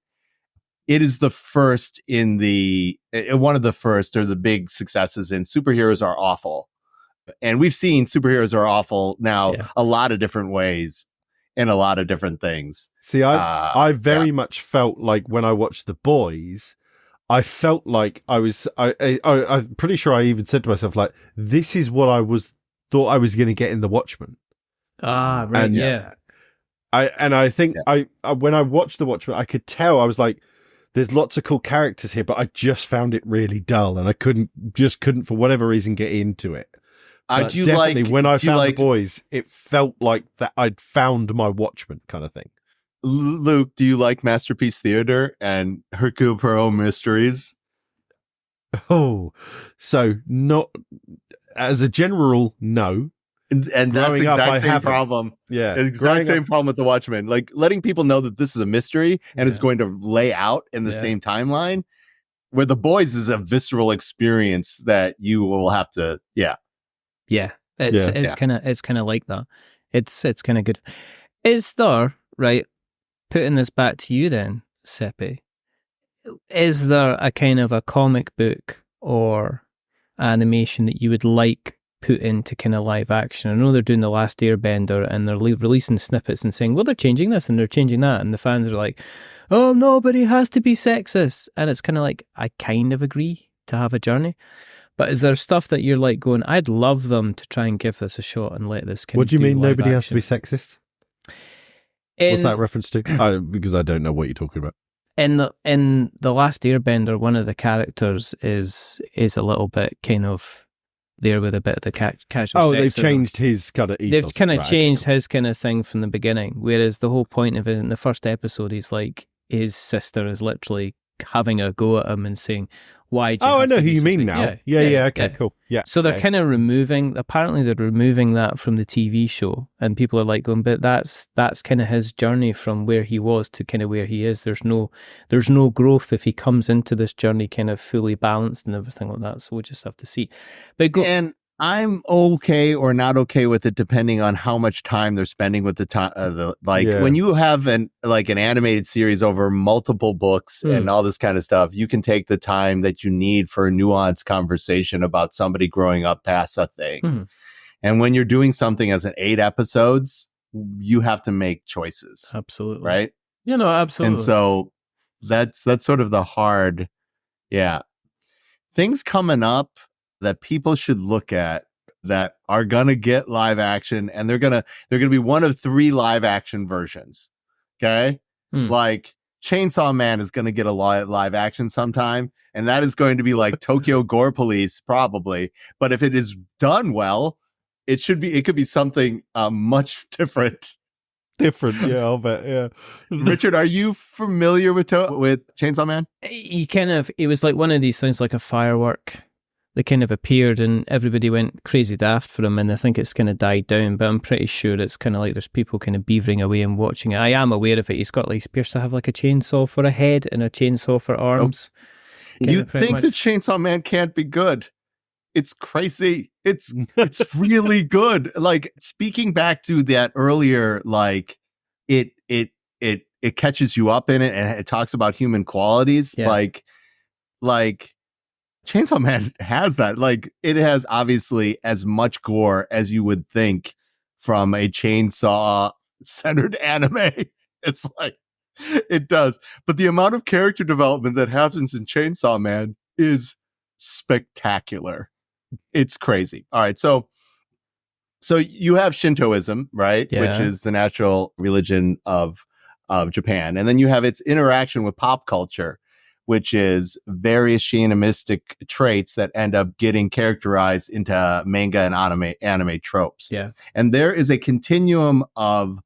Speaker 3: it is the first one of the first or the big successes in superheroes are awful. And we've seen superheroes are awful now a lot of different ways in a lot of different things.
Speaker 4: See, I very much felt like when I watched The Boys, I felt like I'm pretty sure I even said to myself, like, this is what I thought I was going to get in The Watchmen.
Speaker 2: Ah, right.
Speaker 4: And,
Speaker 2: yeah.
Speaker 4: I think when I watched The Watchmen, I could tell, I was like, there's lots of cool characters here, but I just found it really dull, and I couldn't for whatever reason get into it. But when I found The Boys, it felt like that I'd found my Watchmen kind of thing.
Speaker 3: Luke, do you like Masterpiece Theater and Hercule Poirot Mysteries?
Speaker 4: Oh, so not as a general, no.
Speaker 3: And that's the exact same problem.
Speaker 4: Yeah.
Speaker 3: The exact same problem with The Watchmen. Like letting people know that this is a mystery and is going to lay out in the same timeline, where The Boys is a visceral experience that you will have to,
Speaker 2: It's kind of like that. It's kind of good. Is there, right, putting this back to you then, Seppy, is there a kind of a comic book or animation that you would like put into kind of live action? I know they're doing The Last Airbender and they're releasing snippets and saying, well, they're changing this and they're changing that. And the fans are like, oh, no, but he has to be sexist. And it's kind of like, I kind of agree to have a journey. But is there stuff that you're like going, I'd love them to try and give this a shot and let this kind
Speaker 4: What
Speaker 2: of
Speaker 4: do you mean
Speaker 2: live
Speaker 4: nobody has to
Speaker 2: action?
Speaker 4: be sexist? What's that reference to? Because I don't know what you're talking about.
Speaker 2: In the Last Airbender, one of the characters is a little bit kind of there with a bit of the casual.
Speaker 4: Oh,
Speaker 2: sexism.
Speaker 4: they've changed his kind of ethos.
Speaker 2: They've kind of
Speaker 4: Right,
Speaker 2: changed
Speaker 4: okay.
Speaker 2: his kind of thing from the beginning. Whereas the whole point of it in the first episode, he's like his sister is literally having a go at him and saying, "Why?" Do you
Speaker 4: Oh, I
Speaker 2: have
Speaker 4: know
Speaker 2: to
Speaker 4: who
Speaker 2: be
Speaker 4: you
Speaker 2: so
Speaker 4: mean
Speaker 2: sick?"
Speaker 4: now. Yeah. Okay, cool. Yeah.
Speaker 2: So they're
Speaker 4: okay.
Speaker 2: kind of removing. Apparently, they're removing that from the TV show, and people are like going, "But that's kind of his journey from where he was to kind of where he is. There's no growth if he comes into this journey kind of fully balanced and everything like that. So we'll just have to see." But
Speaker 3: And I'm okay or not okay with it depending on how much time they're spending with the time.
Speaker 4: Yeah.
Speaker 3: When you have an animated series over multiple books and all this kind of stuff, you can take the time that you need for a nuanced conversation about somebody growing up past a thing.
Speaker 2: Mhm.
Speaker 3: And when you're doing something as an 8 episodes, you have to make choices,
Speaker 2: absolutely,
Speaker 3: right?
Speaker 2: Absolutely.
Speaker 3: And so that's sort of the hard, things coming up that people should look at that are gonna get live action, and they're gonna be one of 3 live action versions. Okay, like Chainsaw Man is gonna get a live action sometime, and that is going to be like Tokyo Gore Police probably. But if it is done well, it could be something much different.
Speaker 4: Different, yeah, I'll bet, yeah.
Speaker 3: Richard, are you familiar with Chainsaw Man?
Speaker 2: It was like one of these things, like a firework. They kind of appeared and everybody went crazy daft for him, and I think it's kind of died down, but I'm pretty sure it's kind of like there's people kind of beavering away and watching it. I am aware of it. He appears to have like a chainsaw for a head and a chainsaw for arms.
Speaker 3: You think that Chainsaw Man can't be good? It's crazy. It's really good. Like, speaking back to that earlier, like it catches you up in it, and it talks about human qualities.
Speaker 2: Yeah.
Speaker 3: Like Chainsaw Man has that. Like, it has obviously as much gore as you would think from a chainsaw centered anime. It's like, it does. But the amount of character development that happens in Chainsaw Man is spectacular. It's crazy. All right. So you have Shintoism, right?
Speaker 2: Yeah.
Speaker 3: Which is the natural religion of Japan. And then you have its interaction with pop culture, which is various shamanistic traits that end up getting characterized into manga and anime tropes.
Speaker 2: Yeah.
Speaker 3: And there is a continuum of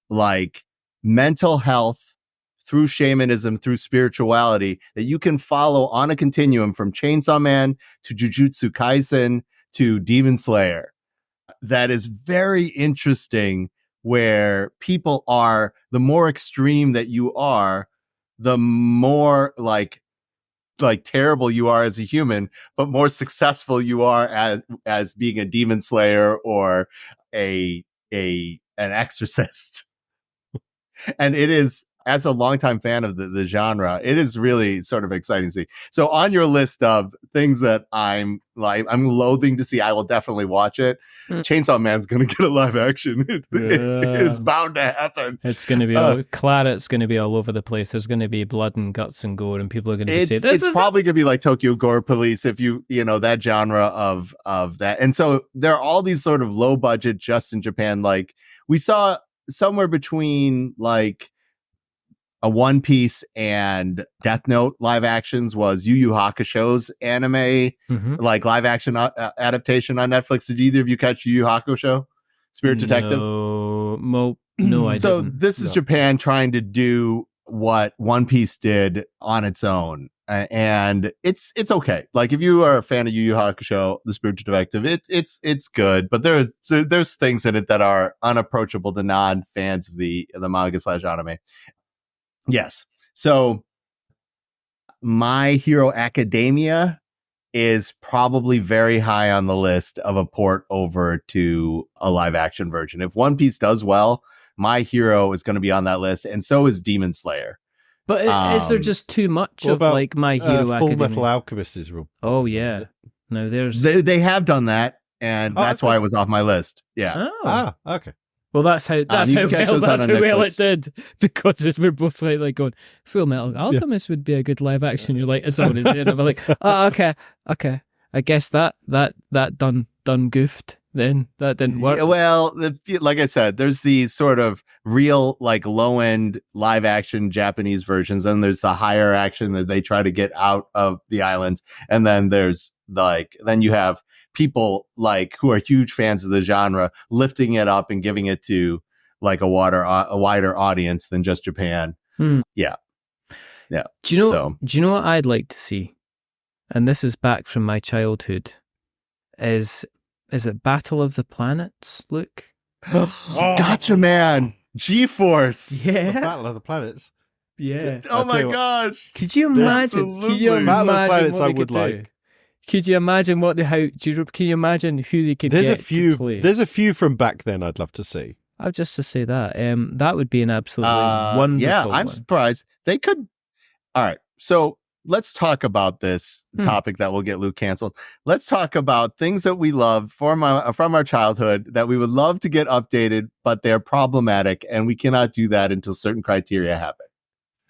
Speaker 3: like mental health through shamanism, through spirituality, that you can follow on a continuum from Chainsaw Man to Jujutsu Kaisen to Demon Slayer. That is very interesting, where people are, the more extreme that you are, the more like terrible you are as a human, but more successful you are as being a demon slayer or an exorcist. And it is, as a longtime fan of the genre, it is really sort of exciting to see. So on your list of things that I'm loathing to see, I will definitely watch it. Chainsaw Man's going to get a live action. It is bound to happen.
Speaker 2: It's going to be Claret's going to be all over the place. There's going to be blood and guts and gore, and people are going to be saying,
Speaker 3: it's probably going to be like Tokyo Gore Police, if you know that genre of that. And so there are all these sort of low budget, just in Japan. Like, we saw somewhere between like a One Piece and Death Note live actions was Yu Yu Hakusho's anime, like live action adaptation on Netflix. Did either of you catch Yu Yu Hakusho? Spirit Detective?
Speaker 2: No, I didn't.
Speaker 3: So this is Japan trying to do what One Piece did on its own. And it's okay. Like, if you are a fan of Yu Yu Hakusho, the Spirit Detective, it's good, but there's things in it that are unapproachable to non-fans of the manga / anime. Yes. So My Hero Academia is probably very high on the list of a port over to a live action version. If One Piece does well, My Hero is going to be on that list, and so is Demon Slayer.
Speaker 2: But is there just too much
Speaker 4: What
Speaker 2: of
Speaker 4: about,
Speaker 2: like My Hero
Speaker 4: Full
Speaker 2: Academia?
Speaker 4: Metal Alchemist is real.
Speaker 2: Oh yeah. No, there's.
Speaker 3: They have done that, and that's why it was off my list. Yeah.
Speaker 2: Oh.
Speaker 4: Okay.
Speaker 2: Well, that's how
Speaker 3: you can catch those out on
Speaker 2: well it
Speaker 3: Netflix.
Speaker 2: did, because we're both like going, Full Metal Alchemist would be a good live action. You're like, it's already there. And I'm like, oh, okay. I guess that done goofed. Then that didn't work.
Speaker 3: Yeah, well, like I said, there's these sort of real, like low end live action Japanese versions, and there's the higher action that they try to get out of the islands, and then there's then you have people like who are huge fans of the genre lifting it up and giving it to like a wider audience than just Japan. Yeah.
Speaker 2: Do you know what I'd like to see? And this is back from my childhood. Is it Battle of the Planets, Luke?
Speaker 3: Gotcha, man. G-Force.
Speaker 2: Yeah.
Speaker 4: The Battle of the Planets.
Speaker 2: Yeah.
Speaker 3: Oh my gosh.
Speaker 2: Could you imagine?
Speaker 3: Absolutely.
Speaker 2: Could you
Speaker 4: Battle of the
Speaker 2: imagine
Speaker 4: Planets
Speaker 2: what
Speaker 4: I
Speaker 2: they
Speaker 4: would
Speaker 2: could do?
Speaker 4: like.
Speaker 2: Could you imagine can you imagine who they could
Speaker 4: There's
Speaker 2: get
Speaker 4: a few.
Speaker 2: to play?
Speaker 4: There's a few from back then I'd love to see.
Speaker 2: I'll just to say that. That would be an absolutely wonderful
Speaker 3: Yeah, I'm
Speaker 2: one.
Speaker 3: surprised. They could. All right. So let's talk about this topic that will get Luke canceled. Let's talk about things that we love from our childhood that we would love to get updated, but they're problematic, and we cannot do that until certain criteria happen.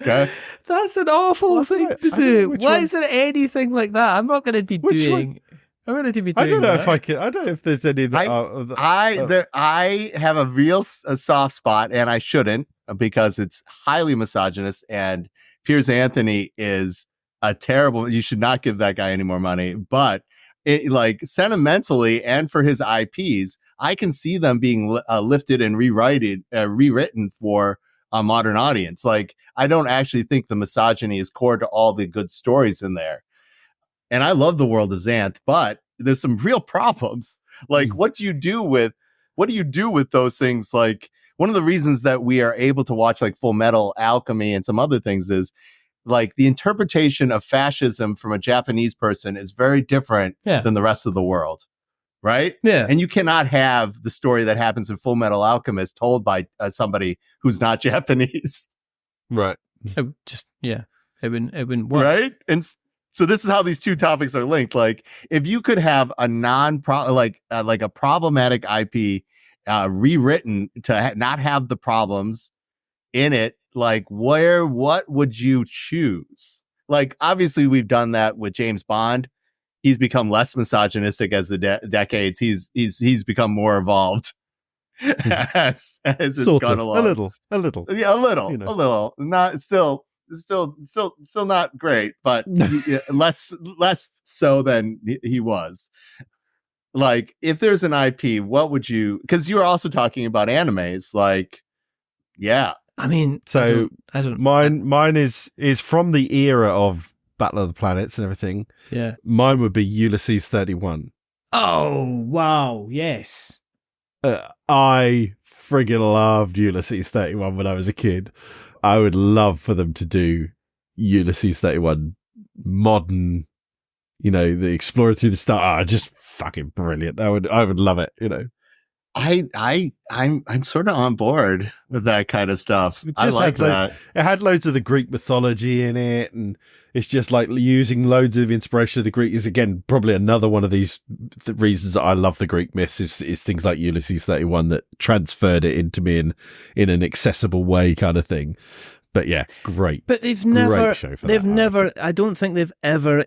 Speaker 3: Okay.
Speaker 2: That's an awful thing to do. Why
Speaker 4: one.
Speaker 2: is there anything like that? I'm not going to be doing. I'm going to be doing.
Speaker 4: I don't know
Speaker 2: that.
Speaker 4: if I can. I don't know if there's any that
Speaker 3: I have a soft spot, and I shouldn't, because it's highly misogynist, and Piers Anthony is a terrible. You should not give that guy any more money. But like sentimentally and for his IPs, I can see them being lifted and rewritten for a modern audience. Like, I don't actually think the misogyny is core to all the good stories in there. And I love the world of Xanth, but there's some real problems. Like, what do you do with those things? Like, one of the reasons that we are able to watch like Full Metal Alchemy and some other things is like the interpretation of fascism from a Japanese person is very different than the rest of the world. Right?
Speaker 2: Yeah.
Speaker 3: And you cannot have the story that happens in Full Metal Alchemist told by somebody who's not Japanese.
Speaker 4: Right.
Speaker 2: It wouldn't work.
Speaker 3: Right? And so this is how these two topics are linked. Like, if you could have a like a problematic IP rewritten to not have the problems in it, like what would you choose? Like, obviously we've done that with James Bond. He's become less misogynistic as the decades. He's become more evolved as it's gone along.
Speaker 4: A little.
Speaker 3: Yeah, a little,
Speaker 4: You know.
Speaker 3: a little. Not still not great, but less so than he was. Like, if there's an IP, what would you? Because you were also talking about animes. Like, yeah.
Speaker 2: I mean,
Speaker 4: So
Speaker 2: I don't.
Speaker 4: mine is from the era of Battle of the Planets and everything.
Speaker 2: Yeah.
Speaker 4: Mine would be Ulysses 31.
Speaker 2: Oh wow! Yes.
Speaker 4: I friggin' loved Ulysses 31 when I was a kid. I would love for them to do Ulysses 31 modern, the Explorer Through the Star. Just fucking brilliant. I would love it,
Speaker 3: I'm sort of on board with that kind of stuff. I like that.
Speaker 4: It had loads of the Greek mythology in it, and it's just like using loads of inspiration of the Greek is, again, probably another one of these reasons that I love the Greek myths is things like Ulysses 31 that transferred it into me in an accessible way kind of thing. But yeah, great.
Speaker 2: But they've never,
Speaker 4: show for
Speaker 2: they've
Speaker 4: that,
Speaker 2: never, I don't think they've ever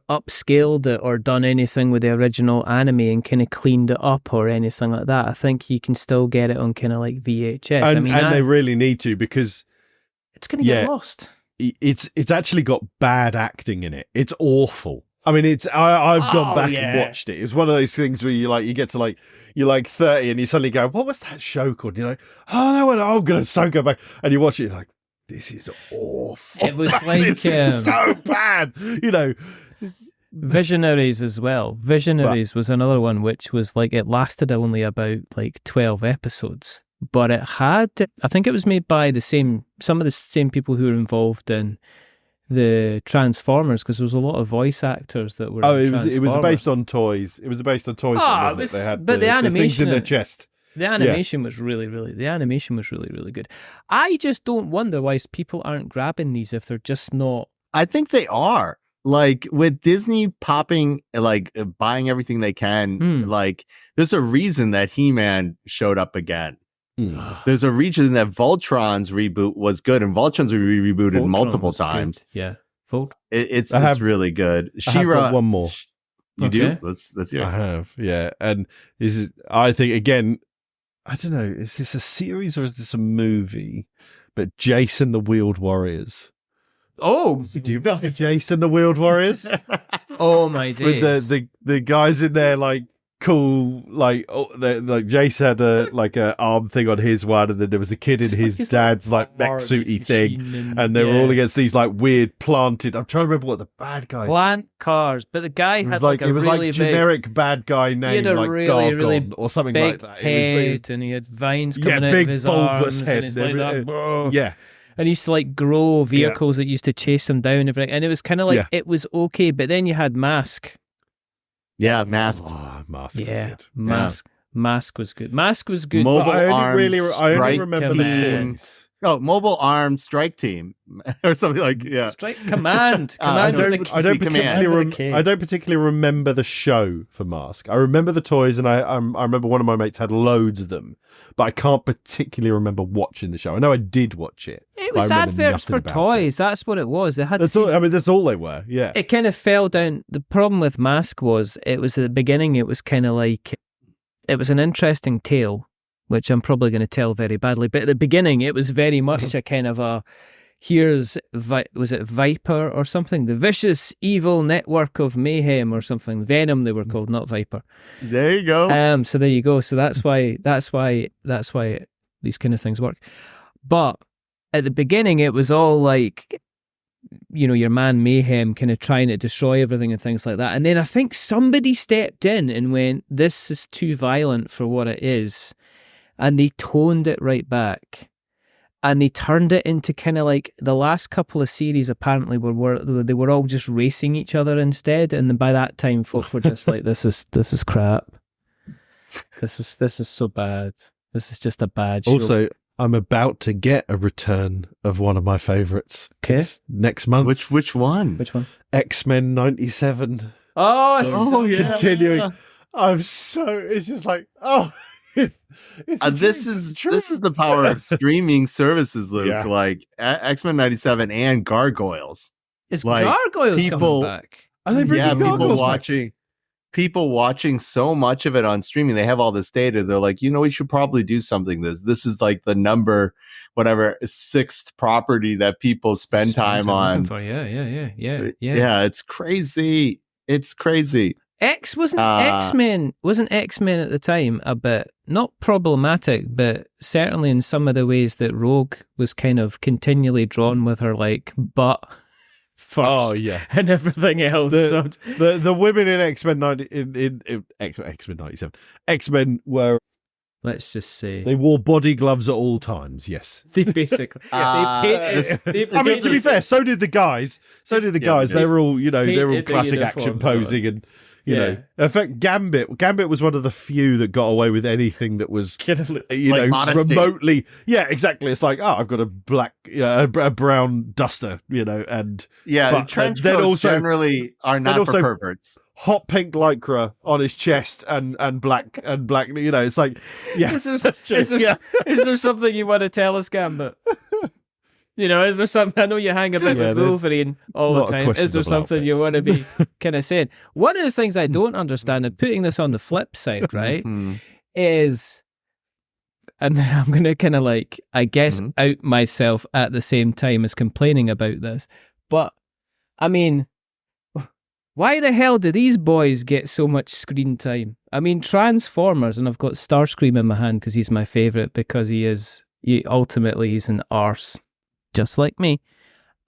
Speaker 2: upscaled it or done anything with the original anime and kind of cleaned it up or anything like that. I think you can still get it on kind of like VHS.
Speaker 4: And they really need to, because
Speaker 2: it's going to get lost.
Speaker 4: It's actually got bad acting in it. It's awful. I mean, I've gone back and watched it. It's one of those things where you get to you're like 30 and you suddenly go, what was that show called? You're like, oh, that one, I'm going to go back. And you watch it, you're like, this is awful.
Speaker 2: It was like
Speaker 4: this is so bad,
Speaker 2: Visionaries as well. Visionaries was another one which was like, it lasted only about like 12 episodes, but it had, I think it was made by some of the same people who were involved in the Transformers, because there was a lot of voice actors that were.
Speaker 4: It was based on toys. It was based on toys.
Speaker 2: But the animation
Speaker 4: things in their chest.
Speaker 2: The animation was really, really good. I just don't wonder why people aren't grabbing these if they're just not.
Speaker 3: I think they are. Like with Disney popping, like buying everything they can, like there's a reason that He-Man showed up again. There's a reason that Voltron's reboot was good, and Voltron's rebooted
Speaker 2: Voltron
Speaker 3: multiple
Speaker 2: was
Speaker 3: times.
Speaker 2: good. Yeah,
Speaker 3: It's really good.
Speaker 4: I have
Speaker 3: She-Ra,
Speaker 4: one more.
Speaker 3: You
Speaker 2: Okay.
Speaker 3: do? Let's hear it.
Speaker 4: I have, yeah. And this is, I think, again, I don't know, is this a series or is this a movie? But Jason the Wheeled Warriors.
Speaker 2: Oh,
Speaker 4: Do you remember Jason the Wheeled Warriors?
Speaker 2: oh my days!
Speaker 4: With the guys in there, like, cool, like Jason had a arm thing on his one, and then there was a kid in his dad's like mech suity thing, and they were all against these like weird planted. I'm trying to remember what the bad guy
Speaker 2: plant cars, but the guy had like a really big
Speaker 4: generic bad guy name,
Speaker 2: a
Speaker 4: like
Speaker 2: really,
Speaker 4: Gargon
Speaker 2: really
Speaker 4: or something
Speaker 2: big
Speaker 4: like that.
Speaker 2: head, and he had vines coming out
Speaker 4: big
Speaker 2: of his
Speaker 4: bulbous
Speaker 2: arms,
Speaker 4: head,
Speaker 2: and it's like that. Whoa.
Speaker 4: Yeah.
Speaker 2: And he used to like grow vehicles that used to chase him down and everything, and it was kind of like it was okay, but then you had Mask.
Speaker 3: Yeah, Mask.
Speaker 4: Oh, Mask was
Speaker 2: Yeah,
Speaker 4: good.
Speaker 2: Mask was good. Mask was good.
Speaker 3: Mobile
Speaker 4: I
Speaker 3: Arms
Speaker 4: only remember the
Speaker 3: Team.
Speaker 4: toys.
Speaker 3: Oh, Mobile Arms Strike Team or something like
Speaker 2: Strike Command.
Speaker 3: I
Speaker 2: Command.
Speaker 3: don't-
Speaker 4: I don't
Speaker 3: Command.
Speaker 4: I don't particularly remember the show for Mask. I remember the toys, and I remember one of my mates had loads of them, but I can't particularly remember watching the show. I know I did watch it.
Speaker 2: It
Speaker 4: but
Speaker 2: was
Speaker 4: I remember
Speaker 2: adverts
Speaker 4: nothing
Speaker 2: for
Speaker 4: about
Speaker 2: toys. That's what it was. They had.
Speaker 4: That's all. I mean, that's all they were. Yeah.
Speaker 2: It kind of fell down. The problem with Mask was it was at the beginning. It was kind of like it was an interesting tale, which I'm probably going to tell very badly. But at the beginning, it was very much a kind of a was it Viper or something? The Vicious Evil Network of Mayhem or something. Venom they were called, not Viper.
Speaker 3: There you go.
Speaker 2: So there you go. So that's why these kind of things work. But at the beginning, it was all like, you know, your man Mayhem kind of trying to destroy everything and things like that. And then I think somebody stepped in and went, "This is too violent for what it is," and they toned it right back. And they turned it into kind of like the last couple of series apparently they were all just racing each other instead. And then by that time, folk were just like, "This is crap. This is so bad. This is just a bad show."
Speaker 4: Also, I'm about to get a return of one of my favourites.
Speaker 2: Okay.
Speaker 4: It's next month.
Speaker 3: Which one?
Speaker 2: Which one?
Speaker 4: X-Men 97.
Speaker 2: Oh,
Speaker 3: yeah.
Speaker 4: Continuing. It's just like,
Speaker 3: This is the power of streaming services, Luke.
Speaker 4: Yeah.
Speaker 3: Like X-Men 97 and Gargoyles.
Speaker 2: Is
Speaker 3: like,
Speaker 2: Gargoyles
Speaker 3: people-
Speaker 2: coming back?
Speaker 4: Are they bringing Gargoyles back?
Speaker 3: People watching so much of it on streaming. They have all this data. They're like, we should probably do something. This is like the number, whatever, 6th property that people spend time on.
Speaker 2: Yeah.
Speaker 3: Yeah, it's crazy. It's crazy.
Speaker 2: X-Men at the time a bit not problematic, but certainly in some of the ways that Rogue was kind of continually drawn with her like butt first.
Speaker 4: Oh yeah,
Speaker 2: and everything else.
Speaker 4: The women in X-Men 90 in X-Men 97, X-Men were,
Speaker 2: let's just say,
Speaker 4: they wore body gloves at all times. Yes,
Speaker 2: they basically.
Speaker 4: I mean, to be fair, so did the guys. They were all, they were all classic action posing and. You know, in fact, Gambit was one of the few that got away with anything that was,
Speaker 3: modesty.
Speaker 4: Remotely. Yeah, exactly. It's like, oh, I've got a black, a brown duster, and
Speaker 3: trench coats generally are not for perverts.
Speaker 4: Hot pink lycra on his chest and black. It's like, yeah.
Speaker 2: Is there something you want to tell us, Gambit? Is there something? I know you hang about with Wolverine all the time. Is there something you want to be kind of saying? One of the things I don't understand, and putting this on the flip side, right, is, and I'm going to kind of like, I guess, out myself at the same time as complaining about this, but I mean, why the hell do these boys get so much screen time? I mean, Transformers, and I've got Starscream in my hand because he's my favourite, because he's an arse. Just like me.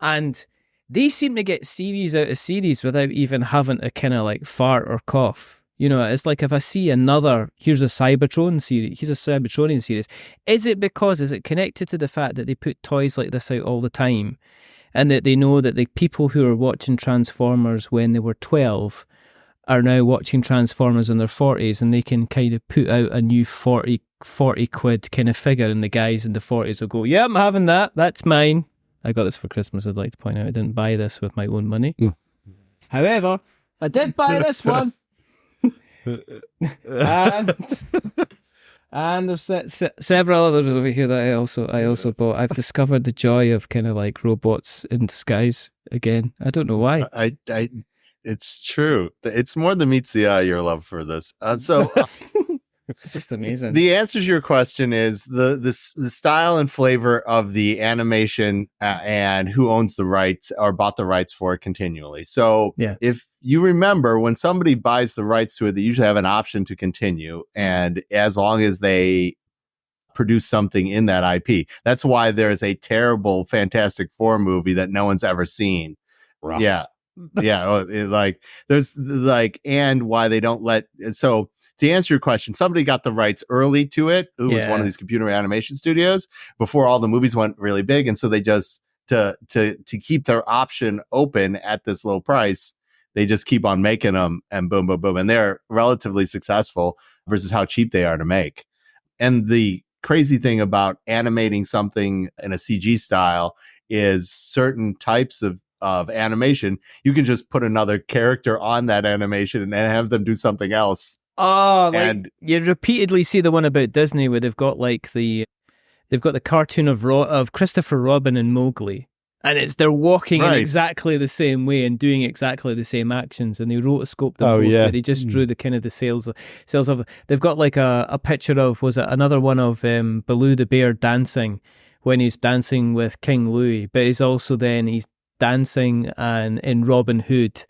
Speaker 2: And they seem to get series out of series without even having to kind of like fart or cough. It's like if I see here's a Cybertronian series. Is it connected to the fact that they put toys like this out all the time, and that they know that the people who are watching Transformers when they were 12 are now watching Transformers in their 40s, and they can kind of put out a new 40 40 quid kind of figure, and the guys in the 40s will go, yeah, I'm having that. That's mine. I got this for Christmas. I'd like to point out I didn't buy this with my own money. However, I did buy this one. And there's several others over here that I also bought. I've discovered the joy of kind of like robots in disguise again. I don't know why.
Speaker 3: It's true. It's more than meets the eye, your love for this.
Speaker 2: It's just amazing.
Speaker 3: The answer to your question is the style and flavor of the animation and who owns the rights or bought the rights for it continually. So if you remember, when somebody buys the rights to it, they usually have an option to continue. And as long as they produce something in that IP, that's why there's a terrible Fantastic Four movie that no one's ever seen.
Speaker 4: Rough.
Speaker 3: Yeah. And why they don't let. So to answer your question, somebody got the rights early to it. Who was one of these computer animation studios before all the movies went really big, and so they just to keep their option open at this low price, they just keep on making them, and boom, boom, boom, and they're relatively successful versus how cheap they are to make. And the crazy thing about animating something in a CG style is certain types of animation, you can just put another character on that animation and have them do something else.
Speaker 2: Oh, and you repeatedly see the one about Disney where they've got the cartoon of Christopher Robin and Mowgli, and they're walking in exactly the same way and doing exactly the same actions, and they rotoscoped them both. Where they just drew the kind of the sails of. They've got like a picture of, was it another one of Baloo the bear dancing when he's dancing with King Louie, but he's dancing and in Robin Hood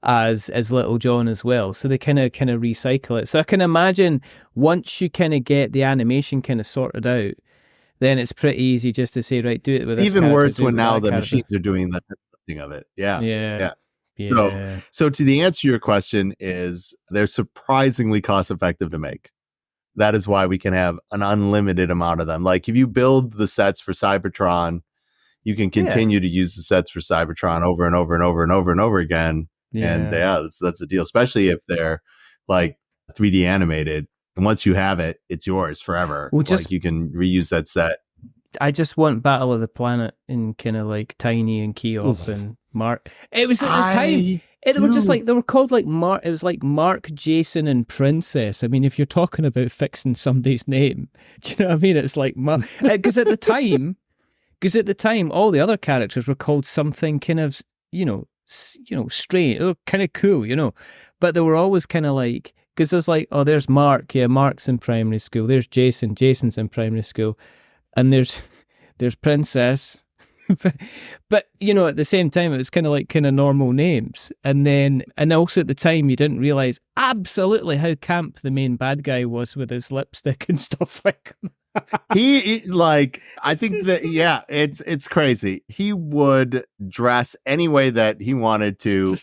Speaker 2: as Little John as well. So they kind of recycle it. So I can imagine once you kind of get the animation kind of sorted out, then it's pretty easy just to say, right, do it with this
Speaker 3: even
Speaker 2: character,
Speaker 3: worse when now the
Speaker 2: character.
Speaker 3: machines are doing the thing of it. Yeah.
Speaker 2: Yeah.
Speaker 3: So to the answer to your question is they're surprisingly cost effective to make. That is why we can have an unlimited amount of them. Like if you build the sets for Cybertron, you can continue to use the sets for Cybertron over and over and over and over and over again.
Speaker 2: Yeah.
Speaker 3: And that's the deal, especially if they're like 3D animated. And once you have it, it's yours forever.
Speaker 2: Well,
Speaker 3: like you can reuse that set.
Speaker 2: I just want Battle of the Planet in kind of like Tiny and Keough and Mark. It was at the time. It was just like they were called like Mark. It was like Mark, Jason, and Princess. I mean, if you're talking about fixing somebody's name, do you know what I mean? It's like because at the time, all the other characters were called something kind of strange, or kind of cool, but they were always kind of like, because there's like, oh, there's Mark, Mark's in primary school. There's Jason's in primary school, and there's Princess. But at the same time, it was kind of normal names, and also at the time you didn't realize absolutely how camp the main bad guy was with his lipstick and stuff like that.
Speaker 3: I think that it's crazy. He would dress any way that he wanted to.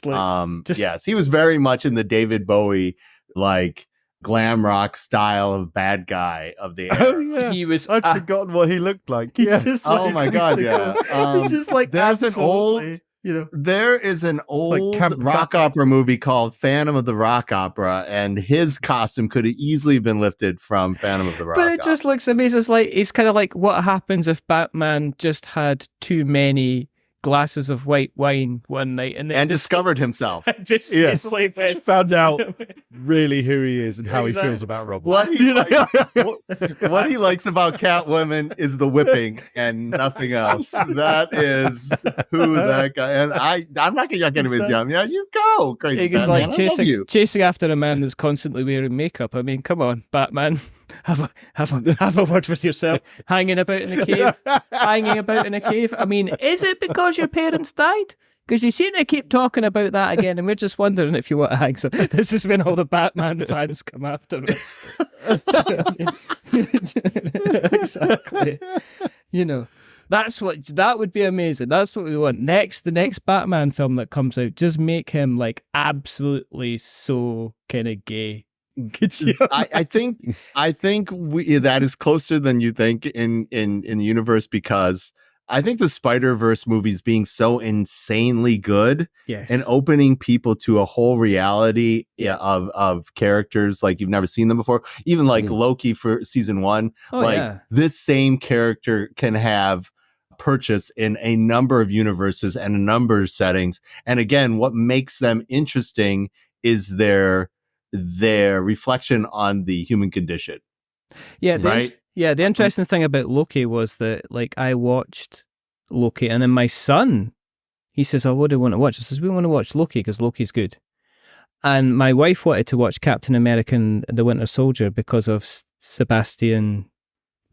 Speaker 3: Yes, he was very much in the David Bowie like glam rock style of bad guy of the era.
Speaker 4: Oh yeah,
Speaker 2: he was.
Speaker 4: I'd forgotten what he looked like. Yeah.
Speaker 3: Oh my god, yeah.
Speaker 2: He just like
Speaker 3: there's an old. There is an old rock opera movie called Phantom of the Rock Opera, and his costume could have easily been lifted from Phantom of the Rock
Speaker 2: But it just looks amazing. It's like, it's kind of like what happens if Batman just had too many glasses of white wine one night and
Speaker 3: discovered himself.
Speaker 4: Yes, found out really who he is and how he feels about Robin.
Speaker 3: What he likes about Catwoman is the whipping and nothing else. That is who that guy. And I'm not gonna yuck anybody's yum. Yeah, you go crazy.
Speaker 2: It's like chasing after a man that's constantly wearing makeup. I mean, come on, Batman. Have a word with yourself. Hanging about in a cave. I mean, is it because your parents died? Because you seem to keep talking about that again, and we're just wondering if you want to hang. So this is when all the Batman fans come after us. Exactly. That would be amazing. That's what we want. The next Batman film that comes out, just make him like absolutely so kind of gay.
Speaker 3: I think that is closer than you think in the universe, because I think the Spider-Verse movies being so insanely good
Speaker 2: Yes.
Speaker 3: and opening people to a whole reality
Speaker 2: Yes.
Speaker 3: of characters like you've never seen them before. Even like Loki for season 1.
Speaker 2: Oh,
Speaker 3: like
Speaker 2: yeah.
Speaker 3: this same character can have purchase in a number of universes and a number of settings. And again, what makes them interesting is their reflection on the human condition.
Speaker 2: Yeah,
Speaker 3: right?
Speaker 2: The interesting thing about Loki was that, like, I watched Loki, and then my son, he says, "Oh, what do you want to watch?" I says, "We want to watch Loki because Loki's good." And my wife wanted to watch Captain America and the Winter Soldier because of Sebastian.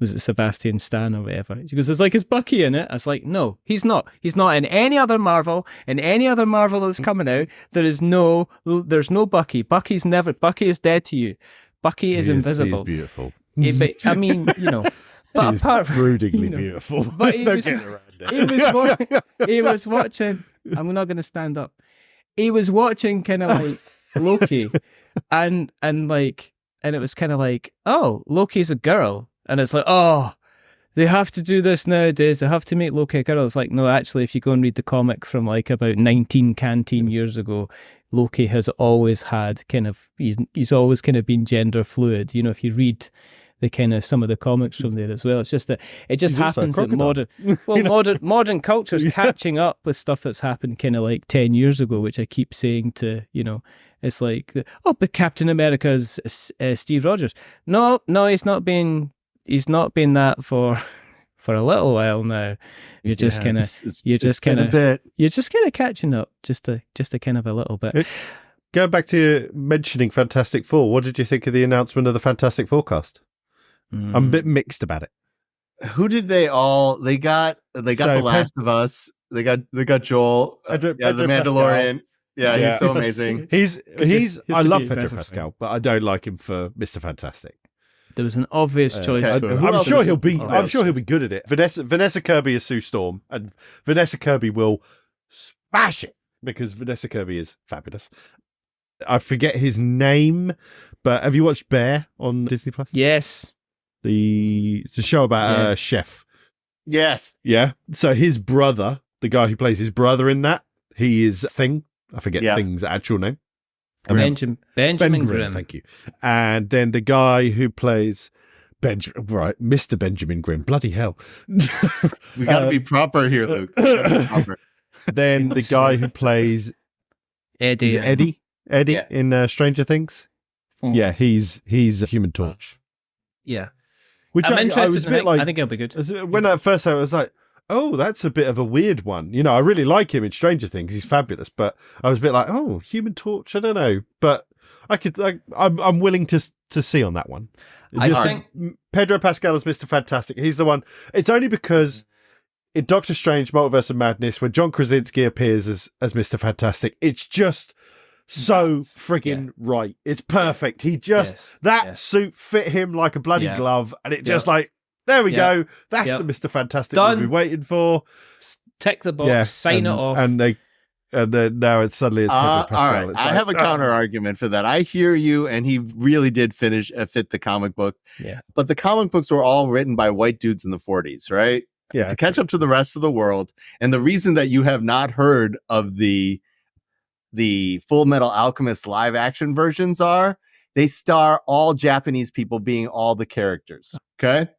Speaker 2: Was it Sebastian Stan or whatever? She goes, "It's like, is Bucky in it?" I was like, "No, he's not. He's not in any other Marvel. In any other Marvel that's coming out, there's no Bucky. Bucky is dead to you. Bucky is invisible.
Speaker 4: He's beautiful.
Speaker 2: But, I mean, but apart from
Speaker 4: broodingly beautiful.
Speaker 2: but he was watching. I'm not going to stand up. He was watching kind of like Loki, and it was kind of like, oh, Loki's a girl, and it's like, oh, they have to do this nowadays. They have to make Loki a girl. It's like, no, actually, if you go and read the comic from like about 19 canteen years ago, Loki has always had kind of he's always kind of been gender fluid. If you read the kind of some of the comics from there as well. It's just that it just happens that modern culture's catching up with stuff that's happened kind of like 10 years ago, which I keep saying to, it's like, oh, but Captain America's Steve Rogers. No, he's not been that for a little while now. You're just kind of catching up just a kind of a little bit.
Speaker 4: Going back to mentioning Fantastic Four, what did you think of the announcement of the Fantastic Four cast? I'm a bit mixed about it.
Speaker 3: Who did they got The Last of Us. They got Joel. The Mandalorian. Yeah, he's so amazing.
Speaker 4: I love Pedro Pascal, but I don't like him for Mr. Fantastic.
Speaker 2: There was an obvious choice.
Speaker 4: I'm sure he'll be good at it. Vanessa Kirby is Sue Storm, and Vanessa Kirby will smash it because Vanessa Kirby is fabulous. I forget his name, but have you watched Bear on Disney Plus?
Speaker 2: Yes.
Speaker 4: It's a show about a chef.
Speaker 3: Yes.
Speaker 4: Yeah. So his brother, the guy who plays his brother in that, he is Thing. I forget Thing's actual name.
Speaker 2: Benjamin Grimm.
Speaker 4: Thank you. And then the guy who plays Mr. Benjamin Grimm. Bloody hell.
Speaker 3: We got to be proper here, Luke.
Speaker 4: Then the guy who plays Eddie in Stranger Things. Yeah, he's a Human Torch.
Speaker 2: Yeah.
Speaker 4: Which
Speaker 2: I'm interested in.
Speaker 4: I
Speaker 2: think it'll be good.
Speaker 4: When I first saw it, I was like, oh, that's a bit of a weird one. I really like him in Stranger Things. He's fabulous. But I was a bit like, oh, Human Torch, I don't know. But I'm willing to see on that one.
Speaker 2: I think
Speaker 4: Pedro Pascal as Mr. Fantastic. He's the one. It's only because in Doctor Strange, Multiverse of Madness, when John Krasinski appears as Mr. Fantastic, it's just so friggin' right. It's perfect. He just suit fit him like a bloody glove, and it just like, there we go. That's the Mr. Fantastic we've been waiting for.
Speaker 2: Tick the box, sign it off.
Speaker 4: And then now it's suddenly it's Pedro Pascal.
Speaker 3: All right, I have a counter argument for that. I hear you, and he really did fit the comic book.
Speaker 2: Yeah,
Speaker 3: but the comic books were all written by white dudes in the 40s, right?
Speaker 4: Yeah,
Speaker 3: to catch up to the rest of the world. And the reason that you have not heard of the Full Metal Alchemist live action versions are they star all Japanese people being all the characters. Okay.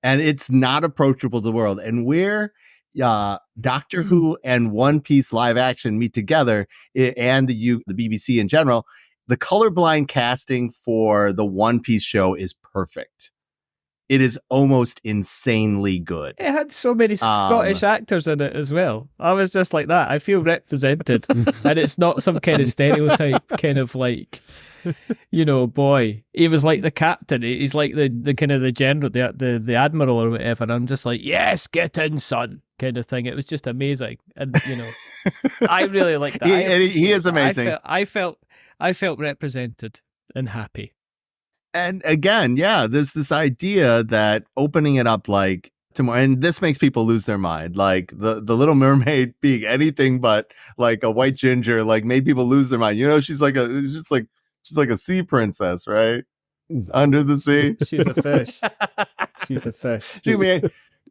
Speaker 3: And it's not approachable to the world. And where Doctor Who and One Piece live action meet together, and the BBC in general, the colorblind casting for the One Piece show is perfect. It is almost insanely good.
Speaker 2: It had so many Scottish actors in it as well. I was just like that. I feel represented. And it's not some kind of stereotype kind of like, boy. He was like the captain. He's like the kind of the general, the admiral or whatever. And I'm just like, yes, get in, son, kind of thing. It was just amazing. And, I really like that.
Speaker 3: He is amazing.
Speaker 2: I felt represented and happy.
Speaker 3: And again, there's this idea that opening it up like tomorrow, and this makes people lose their mind. Like the Little Mermaid being anything but like a white ginger, like made people lose their mind. She's like a sea princess, right? Under the sea.
Speaker 2: She's a fish. She's a fish.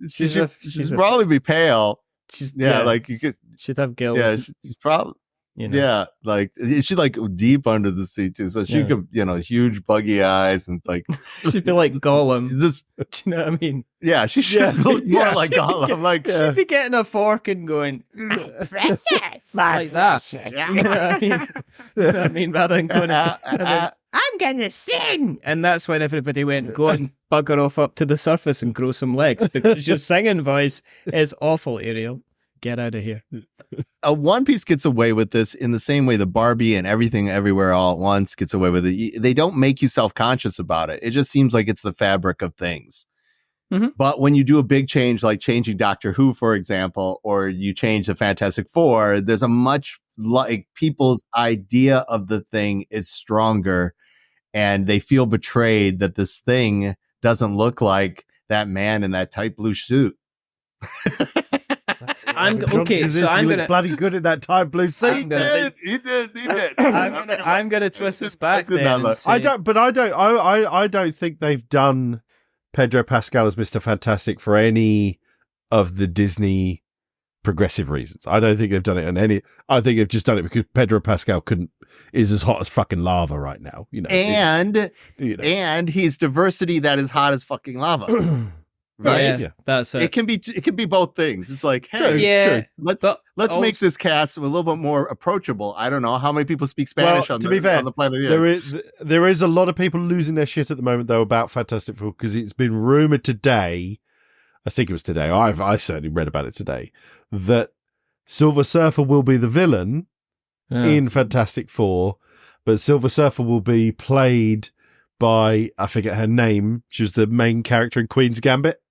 Speaker 3: She
Speaker 2: she's
Speaker 3: should
Speaker 2: a-
Speaker 3: probably be pale.
Speaker 2: She's,
Speaker 3: Yeah, like you could.
Speaker 2: she'd have gills.
Speaker 3: Yeah, she's probably.
Speaker 2: you know.
Speaker 3: Yeah, like she's like deep under the sea too, so she
Speaker 2: Yeah.
Speaker 3: could, huge buggy eyes and like
Speaker 2: She'd be like Gollum.
Speaker 3: This,
Speaker 2: Do you know what I mean?
Speaker 3: yeah, she should look more
Speaker 2: Yeah.
Speaker 3: like Gollum. Like,
Speaker 2: She'd be getting a fork and going like that. You know what I mean? You know what I mean? Rather than going, I'm gonna sing, and that's when everybody went, go and bugger off up to the surface and grow some legs because your singing voice is awful, Ariel. Get out of here.
Speaker 3: One Piece gets away with this in the same way the Barbie and Everything Everywhere All at Once gets away with it. They don't make you self-conscious about it. It just seems like it's the fabric of things.
Speaker 2: Mhm.
Speaker 3: But when you do a big change, like changing Doctor Who, for example, or you change the Fantastic Four, there's a much like people's idea of the thing is stronger, and they feel betrayed that this thing doesn't look like that man in that tight blue suit.
Speaker 2: I'm gonna
Speaker 4: bloody good in that time blue suit.
Speaker 3: He did.
Speaker 2: I'm gonna twist this back then. And say,
Speaker 4: I don't think they've done Pedro Pascal as Mr. Fantastic for any of the Disney progressive reasons. I don't think they've done it on any. I think they've just done it because Pedro Pascal is as hot as fucking lava right now.
Speaker 3: And he's diversity that is hot as fucking lava. Right?
Speaker 2: Yeah, that's it.
Speaker 3: It can be both things. It's like, hey,
Speaker 2: Yeah,
Speaker 3: let's
Speaker 2: but
Speaker 3: make this cast a little bit more approachable. I don't know how many people speak Spanish on the planet.
Speaker 4: There is a lot of people losing their shit at the moment though about Fantastic Four because it's been rumored today. I think it was today. I certainly read about it today that Silver Surfer will be the villain in Fantastic Four, but Silver Surfer will be played by, I forget her name. She was the main character in Queen's Gambit.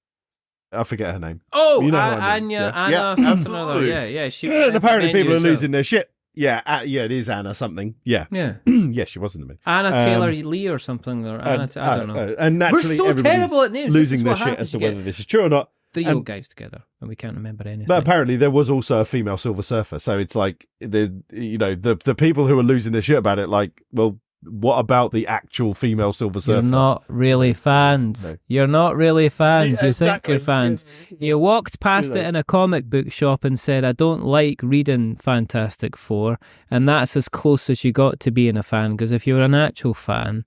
Speaker 4: I forget her name.
Speaker 2: Oh,
Speaker 4: you know who I mean.
Speaker 2: Anna,
Speaker 3: absolutely.
Speaker 2: Yeah. She
Speaker 4: And apparently people are losing
Speaker 2: herself.
Speaker 4: their shit. Yeah, it is Anna something. Yeah.
Speaker 2: Yeah,
Speaker 4: Yeah, she wasn't the main.
Speaker 2: Anna Taylor Lee or something, or Anna. I don't know.
Speaker 4: And naturally,
Speaker 2: We're so
Speaker 4: everybody's
Speaker 2: terrible at names.
Speaker 4: losing their
Speaker 2: This is what
Speaker 4: shit
Speaker 2: happens.
Speaker 4: as to
Speaker 2: You get
Speaker 4: whether this is true or not.
Speaker 2: 3
Speaker 4: and-
Speaker 2: old guys together, and we can't remember anything.
Speaker 4: But apparently there was also a female Silver Surfer, so it's like the people who are losing their shit about it, like, well, what about the actual female Silver Surfer?
Speaker 2: You're not really fans.
Speaker 4: No.
Speaker 2: You're not really fans.
Speaker 4: Yeah,
Speaker 2: You think
Speaker 4: exactly.
Speaker 2: you're fans. You walked past it in a comic book shop and said, I don't like reading Fantastic Four, and that's as close as you got to being a fan, because if you were an actual fan,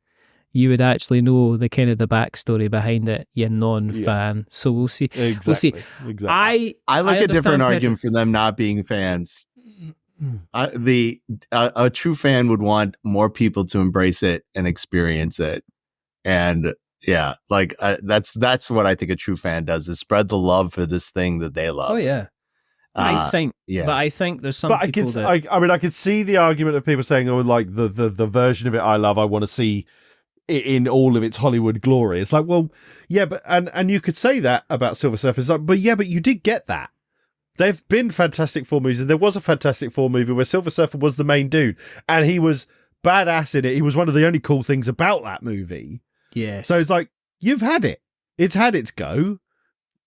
Speaker 2: you would actually know the kind of the backstory behind it, you non-fan. So we'll see.
Speaker 4: Exactly.
Speaker 2: We'll see.
Speaker 4: Exactly.
Speaker 3: I like a
Speaker 2: understand
Speaker 3: different
Speaker 2: Pedro.
Speaker 3: argument for them not being fans. A true fan would want more people to embrace it and experience it, and yeah, like that's what I think a true fan does, is spread the love for this thing that they love.
Speaker 2: Oh, yeah. I think,
Speaker 3: yeah.
Speaker 2: but I think there's some
Speaker 4: But
Speaker 2: people that...
Speaker 4: I could see the argument of people saying, "Oh, like the version of it I love, I want to see it in all of its Hollywood glory." It's like, well, yeah, but and you could say that about Silver Surfer. It's like, but you did get that. They've been Fantastic Four movies, and there was a Fantastic Four movie where Silver Surfer was the main dude, and he was badass in it. He was one of the only cool things about that movie.
Speaker 2: Yes.
Speaker 4: So it's like, you've had it. It's had its go.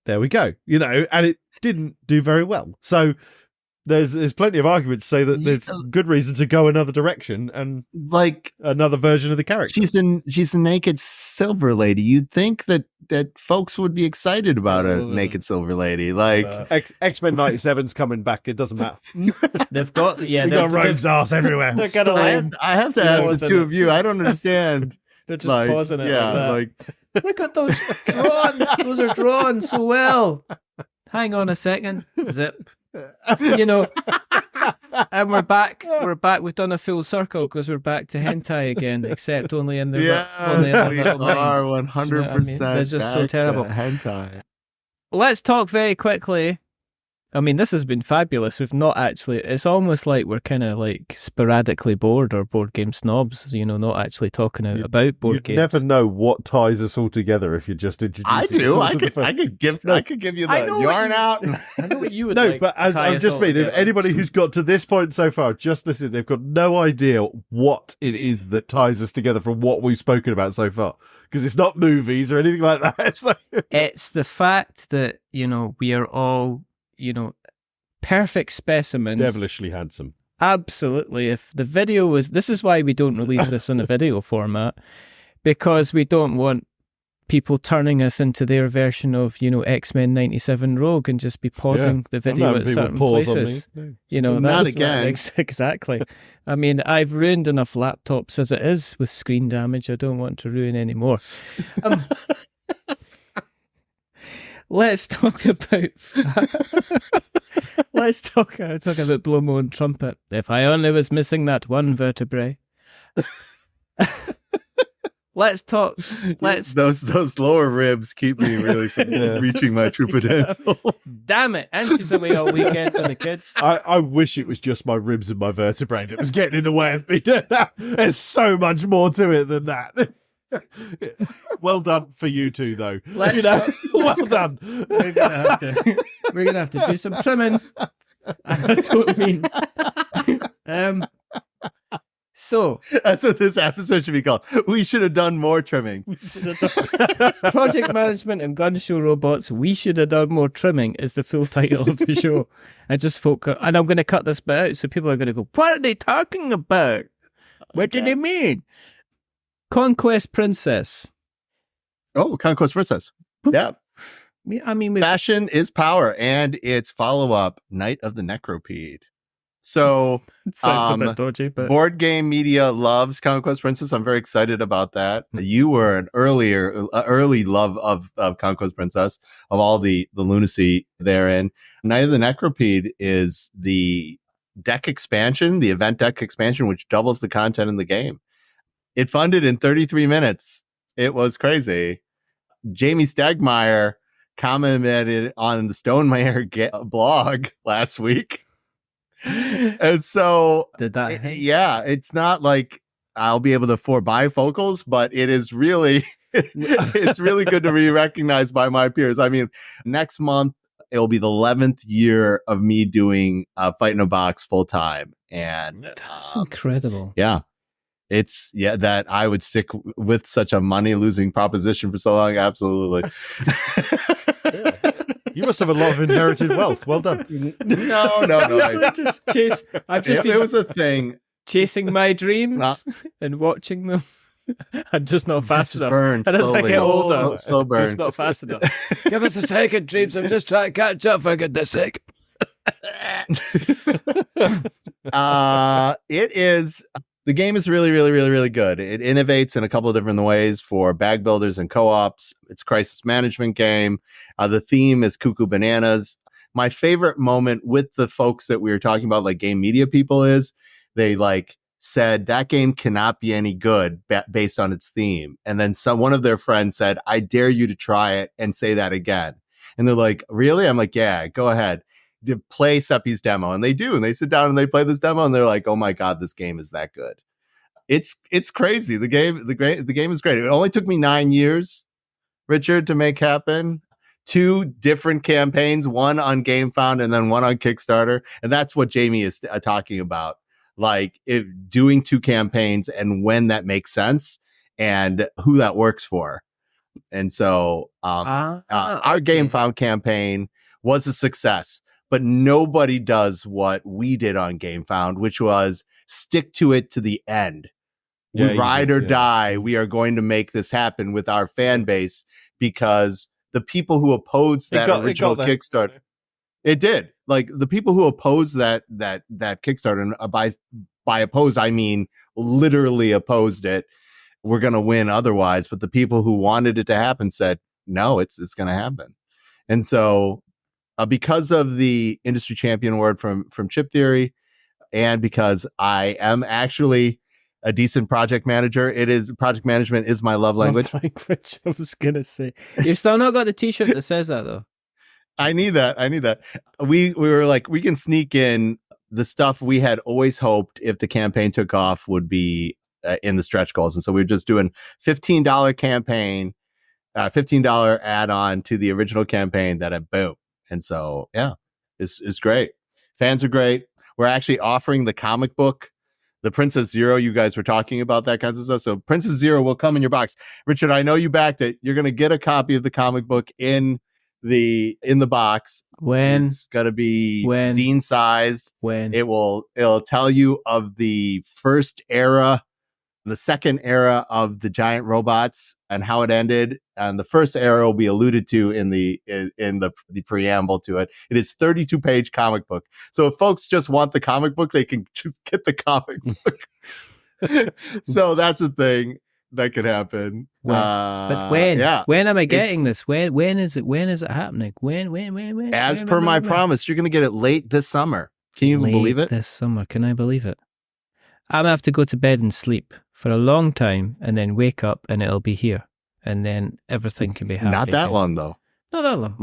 Speaker 4: There we go. And it didn't do very well. So there's plenty of arguments to say that there's good reason to go another direction and
Speaker 3: like
Speaker 4: another version of the character.
Speaker 3: she's a naked silver lady. You'd think that folks would be excited about a naked silver lady. Like
Speaker 4: X-Men 97's coming back. It doesn't matter.
Speaker 2: They've got... Yeah,
Speaker 4: They've got Rome's ass everywhere.
Speaker 2: They're gonna
Speaker 3: I have to ask the two of you. I don't understand.
Speaker 2: They're just pausing it
Speaker 3: Yeah,
Speaker 2: like that. Look at those drawn. Those are drawn so well. Hang on a second. Zip. And we're back. We've done a full circle because we're back to hentai again, except only in the only in
Speaker 3: we
Speaker 2: the little
Speaker 3: are
Speaker 2: minds.
Speaker 3: 100%.
Speaker 2: They're just so
Speaker 3: back to
Speaker 2: terrible.
Speaker 3: hentai.
Speaker 2: Let's talk very quickly. I mean, this has been fabulous. We've not actually... It's almost like we're kind of like sporadically bored or board game snobs, not actually talking about board games.
Speaker 4: You never know what ties us all together if you just introduce
Speaker 3: I
Speaker 4: it
Speaker 3: do.
Speaker 4: sort
Speaker 3: I
Speaker 4: of the
Speaker 3: could
Speaker 4: first-
Speaker 3: give you the yarn out.
Speaker 2: I know what you would
Speaker 4: No,
Speaker 2: like.
Speaker 4: but as
Speaker 2: tie
Speaker 4: I've
Speaker 2: us
Speaker 4: just
Speaker 2: all
Speaker 4: been, if
Speaker 2: together.
Speaker 4: anybody who's got to this point so far, just listen, they've got no idea what it is that ties us together from what we've spoken about so far. Because it's not movies or anything like that. It's like...
Speaker 2: It's the fact that, we are all, perfect specimens.
Speaker 4: devilishly handsome.
Speaker 2: Absolutely. If the video was... This is why we don't release this in a video format, because we don't want people turning us into their version of, X-Men 97 Rogue and just be pausing the video at certain places.
Speaker 4: No.
Speaker 3: Not again.
Speaker 2: Exactly. I mean, I've ruined enough laptops as it is with screen damage. I don't want to ruin any more. Let's talk about about blow my own trumpet. If I only was missing that one vertebrae. Let's talk.
Speaker 3: Those lower ribs keep me really from reaching my true potential.
Speaker 2: Damn it! And she's away all weekend for the kids.
Speaker 4: I wish it was just my ribs and my vertebrae that was getting in the way of me doing that. There's so much more to it than that. Well done for you two, though. Well done.
Speaker 2: We're gonna have to do some trimming. I don't mean. So
Speaker 3: that's what this episode should be called. We should have done more trimming.
Speaker 2: Project Management and Gun Show Robots. We should have done more trimming is the full title of the show. And I'm going to cut this bit out, so people are going to go, "What are they talking about? What do they mean?" Conquest Princess.
Speaker 3: Oh, Conquest Princess. Yeah.
Speaker 2: I mean,
Speaker 3: Fashion is power, and its follow-up, Night of the Necropede. So,
Speaker 2: sounds a bit dodgy, but
Speaker 3: Board Game Media loves Conquest Princess. I'm very excited about that. You were an early love of Conquest Princess, of all the lunacy therein. Night of the Necropede is the deck expansion, the event deck expansion, which doubles the content in the game. It funded in 33 minutes. It was crazy. Jamie Stegmaier commented on the Stonemaier blog last week. And so,
Speaker 2: did that?
Speaker 3: It's not like I'll be able to afford bifocals, but it is really, it's really good to be recognized by my peers. I mean, next month, it'll be the 11th year of me doing Fight in a Box full time. And
Speaker 2: that's incredible.
Speaker 3: Yeah. That I would stick with such a money losing proposition for so long. Absolutely.
Speaker 4: You must have a lot of inherited wealth. Well done.
Speaker 3: No.
Speaker 2: It
Speaker 3: was a thing.
Speaker 2: Chasing my dreams and watching them. I'm just not fast enough.
Speaker 3: Burn
Speaker 2: and as I get older,
Speaker 3: slow burn.
Speaker 2: It's not fast enough. Give us a second, dreams. I'm just trying to catch up for goodness sake.
Speaker 3: The game is really, really, really, really good. It innovates in a couple of different ways for bag builders and co-ops. It's a crisis management game. The theme is cuckoo bananas. My favorite moment with the folks that we were talking about, like game media people, is they said that game cannot be any good based on its theme. And then one of their friends said, "I dare you to try it and say that again." And they're like, "Really?" I'm like, "Yeah, go ahead. Play Seppy's demo." And they do, and they sit down and they play this demo, and they're like, "Oh my God, this game is that good." It's crazy. The game is great. It only took me 9 years, Richard, to make happen. 2 different campaigns, one on GameFound and then one on Kickstarter. And that's what Jamie is talking about. Doing 2 campaigns and when that makes sense and who that works for. And so our GameFound campaign was a success. But nobody does what we did on GameFound, which was stick to it to the end. We ride or die. We are going to make this happen with our fan base, because the people who opposed that original Kickstarter, it did. The people who opposed that Kickstarter, and by opposed I mean literally opposed it, we're going to win otherwise. But the people who wanted it to happen said, no, it's going to happen. And so, because of the industry champion award from Chip Theory, and because I am actually a decent project manager, project management is my love language.
Speaker 2: I was gonna say, you've still not got the T-shirt that says that though.
Speaker 3: I need that. We were like, we can sneak in the stuff we had always hoped, if the campaign took off, would be in the stretch goals, and so we were just doing $15 campaign, $15 add-on to the original campaign. That boom. And so, it's great. Fans are great. We're actually offering the comic book, the Princess Zero. You guys were talking about that kinds of stuff. So Princess Zero will come in your box. Richard, I know you backed it. You're going to get a copy of the comic book in the box.
Speaker 2: When?
Speaker 3: It's got to be zine sized.
Speaker 2: When?
Speaker 3: It'll tell you of the first era the second era of the giant robots and how it ended. And the first era will be alluded to in the preamble to it. It is 32-page comic book. So if folks just want the comic book, they can just get the comic book. So that's a thing that could happen.
Speaker 2: But when?
Speaker 3: Yeah.
Speaker 2: When am I getting this? When is it? When is it happening? When?
Speaker 3: As per my promise, you're going to get it late this summer. Can you believe it?
Speaker 2: This summer. Can I believe it? I'm going to have to go to bed and sleep for a long time and then wake up and it'll be here. And then everything can be happy.
Speaker 3: Not that
Speaker 2: again.
Speaker 3: long, though.
Speaker 2: Not that long.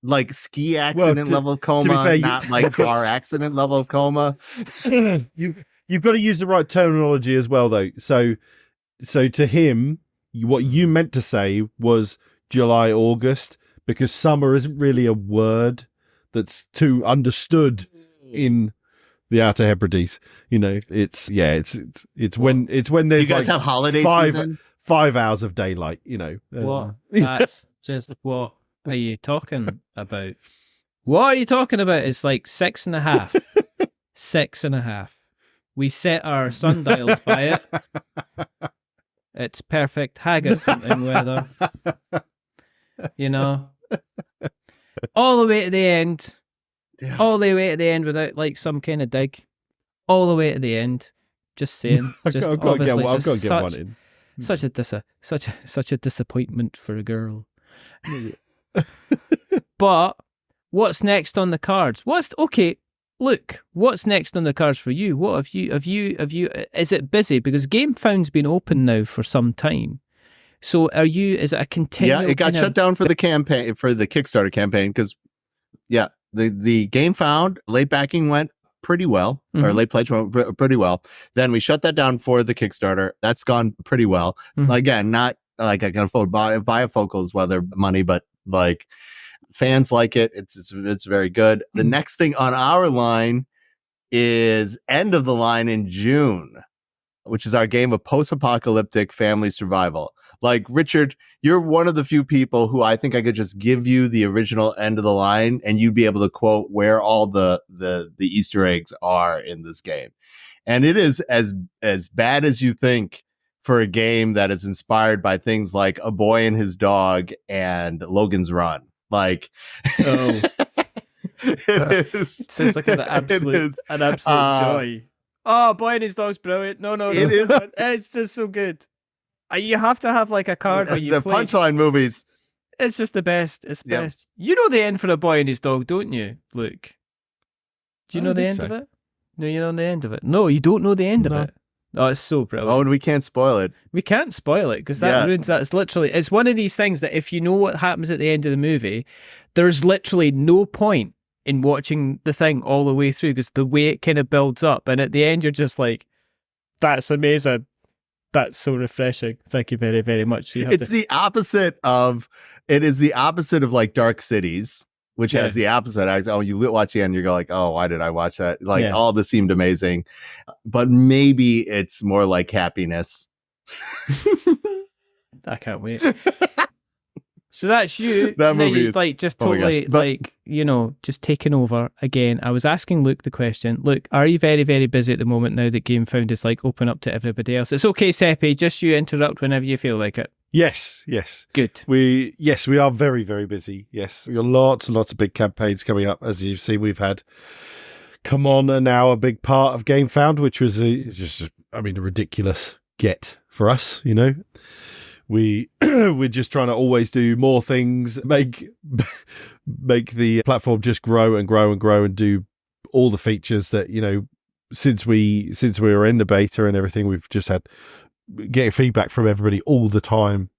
Speaker 3: Like ski accident level coma,
Speaker 4: to be fair,
Speaker 3: not like car accident level of coma.
Speaker 4: You've got to use the right terminology as well, though. So to him, what you meant to say was July, August, because summer isn't really a word that's too understood in the Outer Hebrides. It's when there's
Speaker 3: Do you guys have holiday season?
Speaker 4: 5 hours of daylight,
Speaker 2: What? That's just what are you talking about? What are you talking about? It's like 6.5. 6.5. We set our sundials by it. It's perfect haggis hunting weather. All the way to the end.
Speaker 3: Yeah.
Speaker 2: All the way to the end without like some kind of dig. All the way to the end. Just saying. Just
Speaker 4: I've got to get
Speaker 2: obviously
Speaker 4: one in.
Speaker 2: Such a disappointment for a girl. But what's next on the cards? What's next on the cards for you? What have you is it busy? Because GameFound's been open now for some time. So is it a continual?
Speaker 3: Yeah, it got shut down for the campaign, for the Kickstarter campaign, because the GameFound late backing went pretty well, or late pledge went pretty well. Then we shut that down for the Kickstarter. That's gone pretty well. Again, not like I can afford bifocals, whether money, but like fans like it. It's very good. The next thing on our line is End of the Line in June, which is our game of post-apocalyptic family survival. Like, Richard, you're one of the few people who I think I could just give you the original End of the Line and you'd be able to quote where all the Easter eggs are in this game. And it is as bad as you think for a game that is inspired by things like A Boy and His Dog and Logan's Run. Like, it is.
Speaker 2: It sounds like an absolute joy. Oh, Boy and His Dog's brilliant. No.
Speaker 3: It is.
Speaker 2: It's just so good. You have to have like a card where you
Speaker 3: the
Speaker 2: play.
Speaker 3: Punchline movies.
Speaker 2: It's just the best. It's
Speaker 3: Yep.
Speaker 2: best. You know the end for A Boy and His Dog, don't you, Luke? Do you know the end of it? No, you know the end of it. No, you don't know the end of it. Oh, it's so brilliant.
Speaker 3: Oh, and we can't spoil it.
Speaker 2: We can't spoil it because that ruins that. It's one of these things that if you know what happens at the end of the movie, there's literally no point in watching the thing all the way through because the way it kind of builds up, and at the end you're just like, that's amazing. That's so refreshing. Thank you very, very much. It is the opposite of
Speaker 3: like Dark Cities, which has the opposite. You watch the end, you go like, oh, why did I watch that? Like all this seemed amazing, but maybe it's more like Happiness.
Speaker 2: I can't wait. So that's you.
Speaker 3: That movie is
Speaker 2: like just totally just taking over again. I was asking Luke the question. Luke, are you very, very busy at the moment now that GameFound is like open up to everybody else? It's okay, Seppy. Just you interrupt whenever you feel like it.
Speaker 4: Yes.
Speaker 2: Good.
Speaker 4: We are very, very busy. Yes. We've got lots and lots of big campaigns coming up. As you've seen, we've had Come On are now a big part of GameFound, which was a ridiculous get for us, We're just trying to always do more things, make the platform just grow and grow and grow and do all the features that, since we were in the beta and everything, we've just had getting feedback from everybody all the time,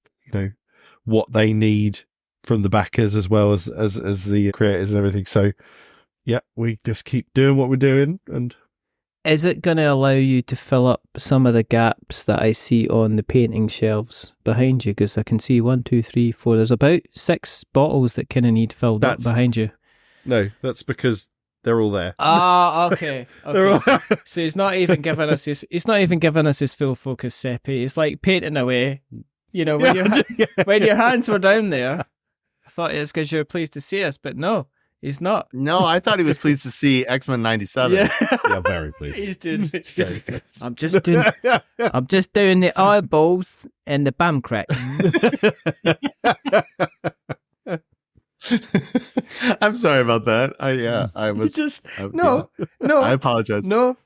Speaker 4: what they need from the backers as well as the creators and everything. So yeah, we just keep doing what we're doing. And
Speaker 2: is it going to allow you to fill up some of the gaps that I see on the painting shelves behind you? Because I can see 1, 2, 3, 4. There's about 6 bottles that kind of need filled up behind you.
Speaker 4: No, that's because they're all there.
Speaker 2: Ah, okay. So he's not even giving us his full focus, Seppy. It's like painting away. When your hands were down there, I thought it was because you were pleased to see us, but no. He's not.
Speaker 3: No, I thought he was pleased to see X-Men 97.
Speaker 2: Yeah.
Speaker 4: Yeah, very pleased.
Speaker 2: He's doing
Speaker 4: Very pleased.
Speaker 2: I'm just doing the eyeballs and the bum crack.
Speaker 3: I'm sorry about that. I was
Speaker 2: Just
Speaker 3: I,
Speaker 2: no.
Speaker 3: I apologize.
Speaker 2: No,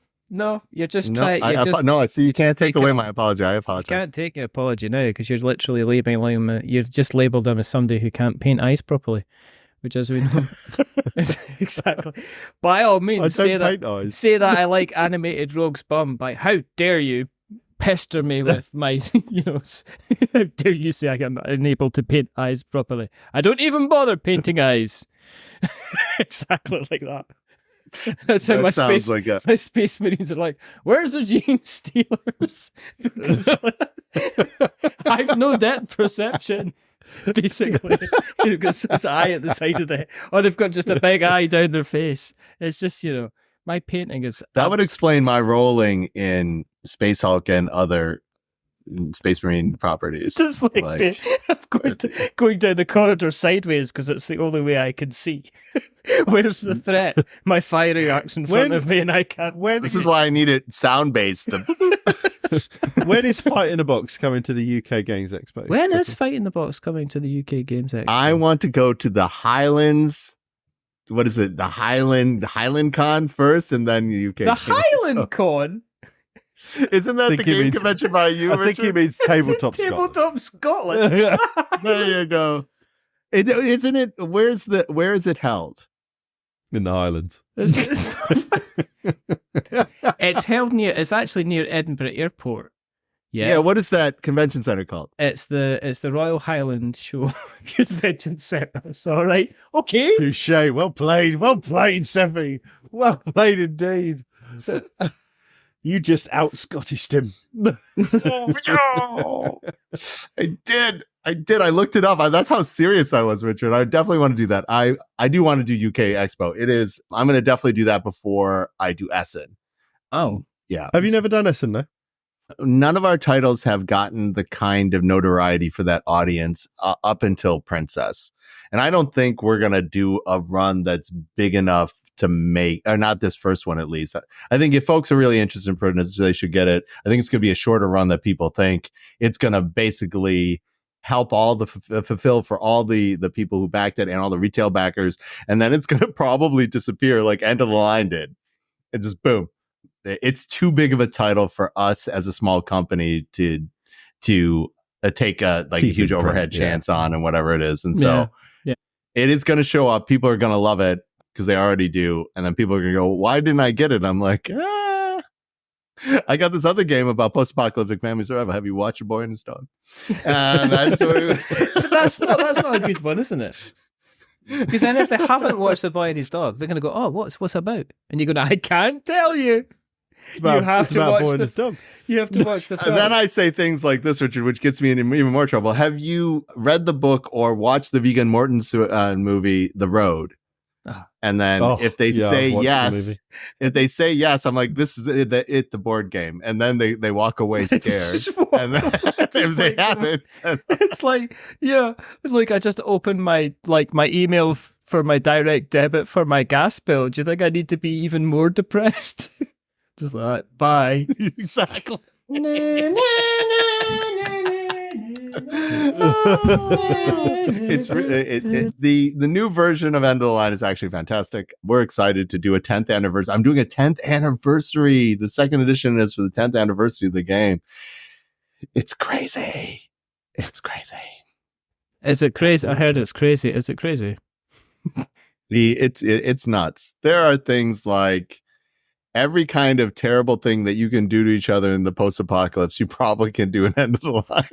Speaker 2: you're just
Speaker 3: No,
Speaker 2: trying.
Speaker 3: no, I see. You can't take
Speaker 2: you
Speaker 3: away
Speaker 2: can't-
Speaker 3: my apology. I
Speaker 2: You
Speaker 3: apologize.
Speaker 2: can't take an apology now because you're literally labeling him. You've just labelled him as somebody who can't paint eyes properly, which, as we know, is exactly. By all
Speaker 4: I
Speaker 2: means,
Speaker 4: don't
Speaker 2: say that.
Speaker 4: paint eyes.
Speaker 2: Say that I like animated Rogue's bum. By how dare you pester me with my, how dare you say I am unable to paint eyes properly? I don't even bother painting eyes. Exactly like that. That's how
Speaker 3: That
Speaker 2: my
Speaker 3: sounds
Speaker 2: space,
Speaker 3: like a
Speaker 2: my space marines are like, where's the gene stealers? I've no depth perception, basically. Because it's the eye at the side of the head. Or they've got just a big eye down their face. It's just, my painting is...
Speaker 3: that would explain my rolling in Space Hulk and other Space Marine properties.
Speaker 2: just like I'm going down the corridor sideways because it's the only way I can see. Where's the threat? My fire arc's in front of me and I can't...
Speaker 3: This is why I need it sound based.
Speaker 4: When is Fight in a Box coming to the UK Games Expo?
Speaker 2: When is Fight in the Box coming to the UK Games Expo?
Speaker 3: I want to go to the Highlands. What is it? The Highland Con first, and then the UK.
Speaker 2: The
Speaker 3: Games.
Speaker 2: Highland Con?
Speaker 3: Isn't that the game convention by you?
Speaker 4: I think he means Tabletop Scotland.
Speaker 2: Tabletop Scotland.
Speaker 3: There you go. Isn't it? Where is it held?
Speaker 4: In the Highlands.
Speaker 2: It's held near. It's actually near Edinburgh Airport.
Speaker 3: Yeah. What is that convention center called?
Speaker 2: It's the Royal Highland Show Convention Centre. It's all right. Okay.
Speaker 4: Touche. Well played, Seppy. Well played indeed. You just out-Scottished him.
Speaker 3: I did. I looked it up. That's how serious I was, Richard. I definitely want to do that. I do want to do UK Expo. I'm going to definitely do that before I do Essen.
Speaker 2: Oh.
Speaker 3: Yeah.
Speaker 4: Have you never done Essen, though?
Speaker 3: None of our titles have gotten the kind of notoriety for that audience up until Princess. And I don't think we're going to do a run that's big enough to make, or not this first one at least. I think if folks are really interested in Princess, they should get it. I think it's going to be a shorter run that people think. It's going to basically help all the fulfill for all the people who backed it and all the retail backers. And then it's going to probably disappear like End of the Line did. It just boom. It's too big of a title for us as a small company to take a huge overhead chance on and whatever it is. And so it is going to show up. People are going to love it because they already do. And then people are going to go, why didn't I get it? I'm like, I got this other game about post-apocalyptic family survival. Have you watched Your Boy and His Dog? And that's
Speaker 2: not a good one, isn't it? Because then if they haven't watched The Boy and His Dog, they're going to go, oh, what's about? And you're going, I can't tell you. You have to watch the film.
Speaker 3: And then I say things like this, Richard, which gets me in even more trouble. Have you read the book or watched the Viggo Mortensen movie, The Road? And then if they say yes, I'm like, this is the board game. And then they walk away scared. And then, if they haven't,
Speaker 2: it's like, I just opened my email for my direct debit for my gas bill. Do you think I need to be even more depressed? Just like, bye.
Speaker 3: Exactly. The new version of End of the Line is actually fantastic. We're excited to do a 10th anniversary. I'm doing a 10th anniversary. The second edition is for the 10th anniversary of the game. It's crazy. It's crazy.
Speaker 2: Is it crazy? I heard it's crazy. Is it crazy?
Speaker 3: It's nuts. There are things like every kind of terrible thing that you can do to each other in the post-apocalypse, you probably can do an End of the Line.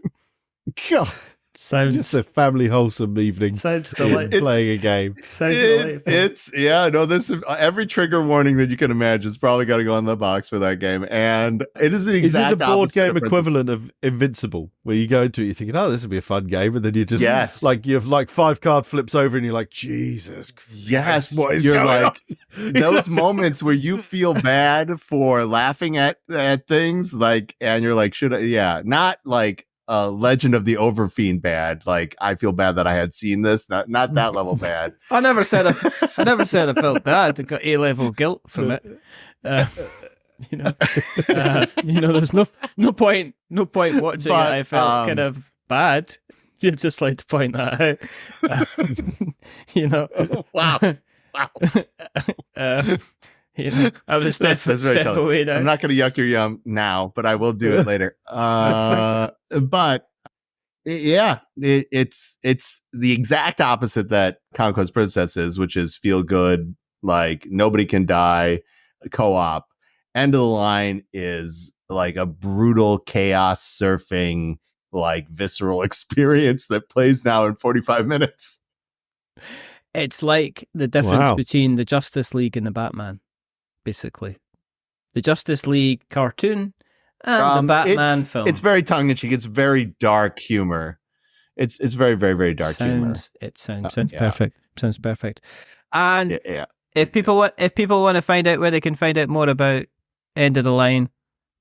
Speaker 4: God,
Speaker 2: sounds
Speaker 4: just a family wholesome evening.
Speaker 2: Sounds delightful.
Speaker 4: Playing a game.
Speaker 2: Sounds delightful.
Speaker 3: This is every trigger warning that you can imagine is probably got to go on the box for that game, and it is the exact.
Speaker 4: Is it the board
Speaker 3: opposite
Speaker 4: game equivalent of Invincible, where you go into it, you're thinking, "Oh, this will be a fun game," and then you just you have 5 card flips over, and you're like, "Jesus Christ,
Speaker 3: yes,
Speaker 4: what is
Speaker 3: you're
Speaker 4: going
Speaker 3: like
Speaker 4: on?"
Speaker 3: Those moments where you feel bad for laughing at things, and you're like, should I? Yeah, not like Legend of the Overfiend bad. Like, I feel bad that I had seen this. Not that level bad.
Speaker 2: I never said I felt bad. I got A-level guilt from it. There's no point watching it. I felt kind of bad. You'd just like to point that out.
Speaker 3: Wow.
Speaker 2: I would step away now.
Speaker 3: I'm not going to yuck your yum now, but I will do it later. But yeah, it's the exact opposite that Conquest Princess is, which is feel good, like nobody can die, co-op. End of the line is like a brutal chaos surfing, like visceral experience that plays now in 45 minutes.
Speaker 2: It's like the difference between the Justice League and the Batman, basically. The Justice League cartoon and the Batman film.
Speaker 3: It's very tongue-in-cheek. It's very dark humor. It's very, very, very dark humor.
Speaker 2: It sounds perfect. Sounds perfect. And if people want to find out where they can find out more about End of the Line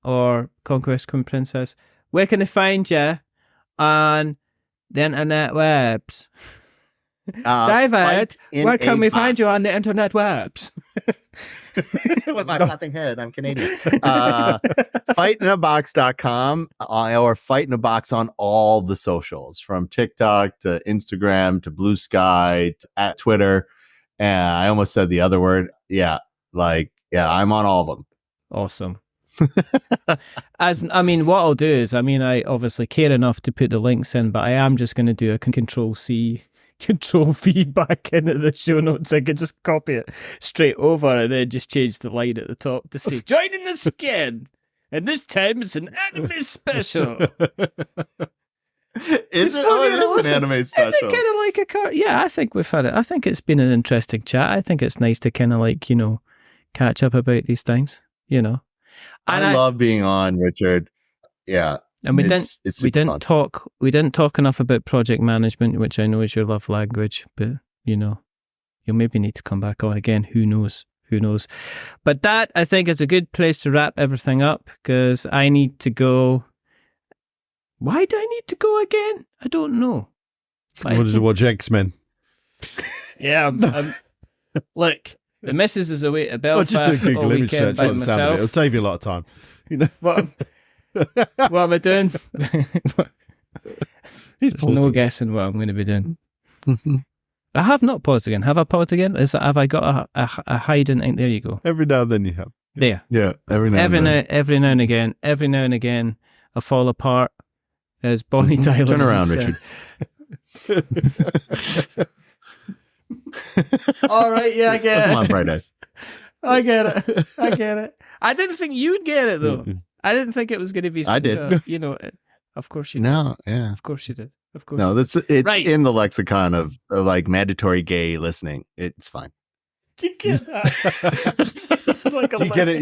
Speaker 2: or Conquest Princess, where can they find you on the internet webs? David, where can we find you on the internet webs?
Speaker 3: With my popping head, I'm Canadian. Fightingabox.com or Fight in a Box on all the socials, from TikTok to Instagram to Blue Sky to at Twitter. And I almost said the other word. I'm on all of them.
Speaker 2: Awesome. What I'll do is, I obviously care enough to put the links in, but I am just going to do a Control V back into the show notes. I could just copy it straight over and then just change the line at the top to say, joining us again. And this time it's an anime special.
Speaker 3: Is it an anime special?
Speaker 2: Is it kind of like a car? Yeah, I think we've had it. I think it's been an interesting chat. I think it's nice to kind of catch up about these things,
Speaker 3: I love being on, Richard. Yeah.
Speaker 2: And we didn't talk enough about project management, which I know is your love language, but you'll maybe need to come back on again. Who knows? But that, I think, is a good place to wrap everything up, because I need to go. Why do I need to go again? I don't know.
Speaker 4: I wanted to watch X-Men.
Speaker 2: Yeah, look, the missus is away to Belfast
Speaker 4: just do a Google
Speaker 2: all
Speaker 4: image
Speaker 2: weekend
Speaker 4: search
Speaker 2: by
Speaker 4: by the sound of it. It'll
Speaker 2: myself.
Speaker 4: save you a lot of time.
Speaker 2: What am I doing? There's no guessing what I'm going to be doing. I have not paused again. Have I paused again? Have I got a hiding thing? There you go.
Speaker 4: Every now and then you have.
Speaker 2: There.
Speaker 3: Yeah, every now
Speaker 2: and again, I fall apart as Bonnie Tyler.
Speaker 3: Turn around, Richard.
Speaker 2: All right, yeah, I get it.
Speaker 3: Come on, Bright Eyes.
Speaker 2: I get it. I didn't think you'd get it, though. I didn't think it was going to be such
Speaker 3: I did.
Speaker 2: Of course you did.
Speaker 3: No, yeah.
Speaker 2: Of course you did. Of course.
Speaker 3: No, it's
Speaker 2: Right.
Speaker 3: in the lexicon of mandatory gay listening. It's fine.
Speaker 2: Did you get that?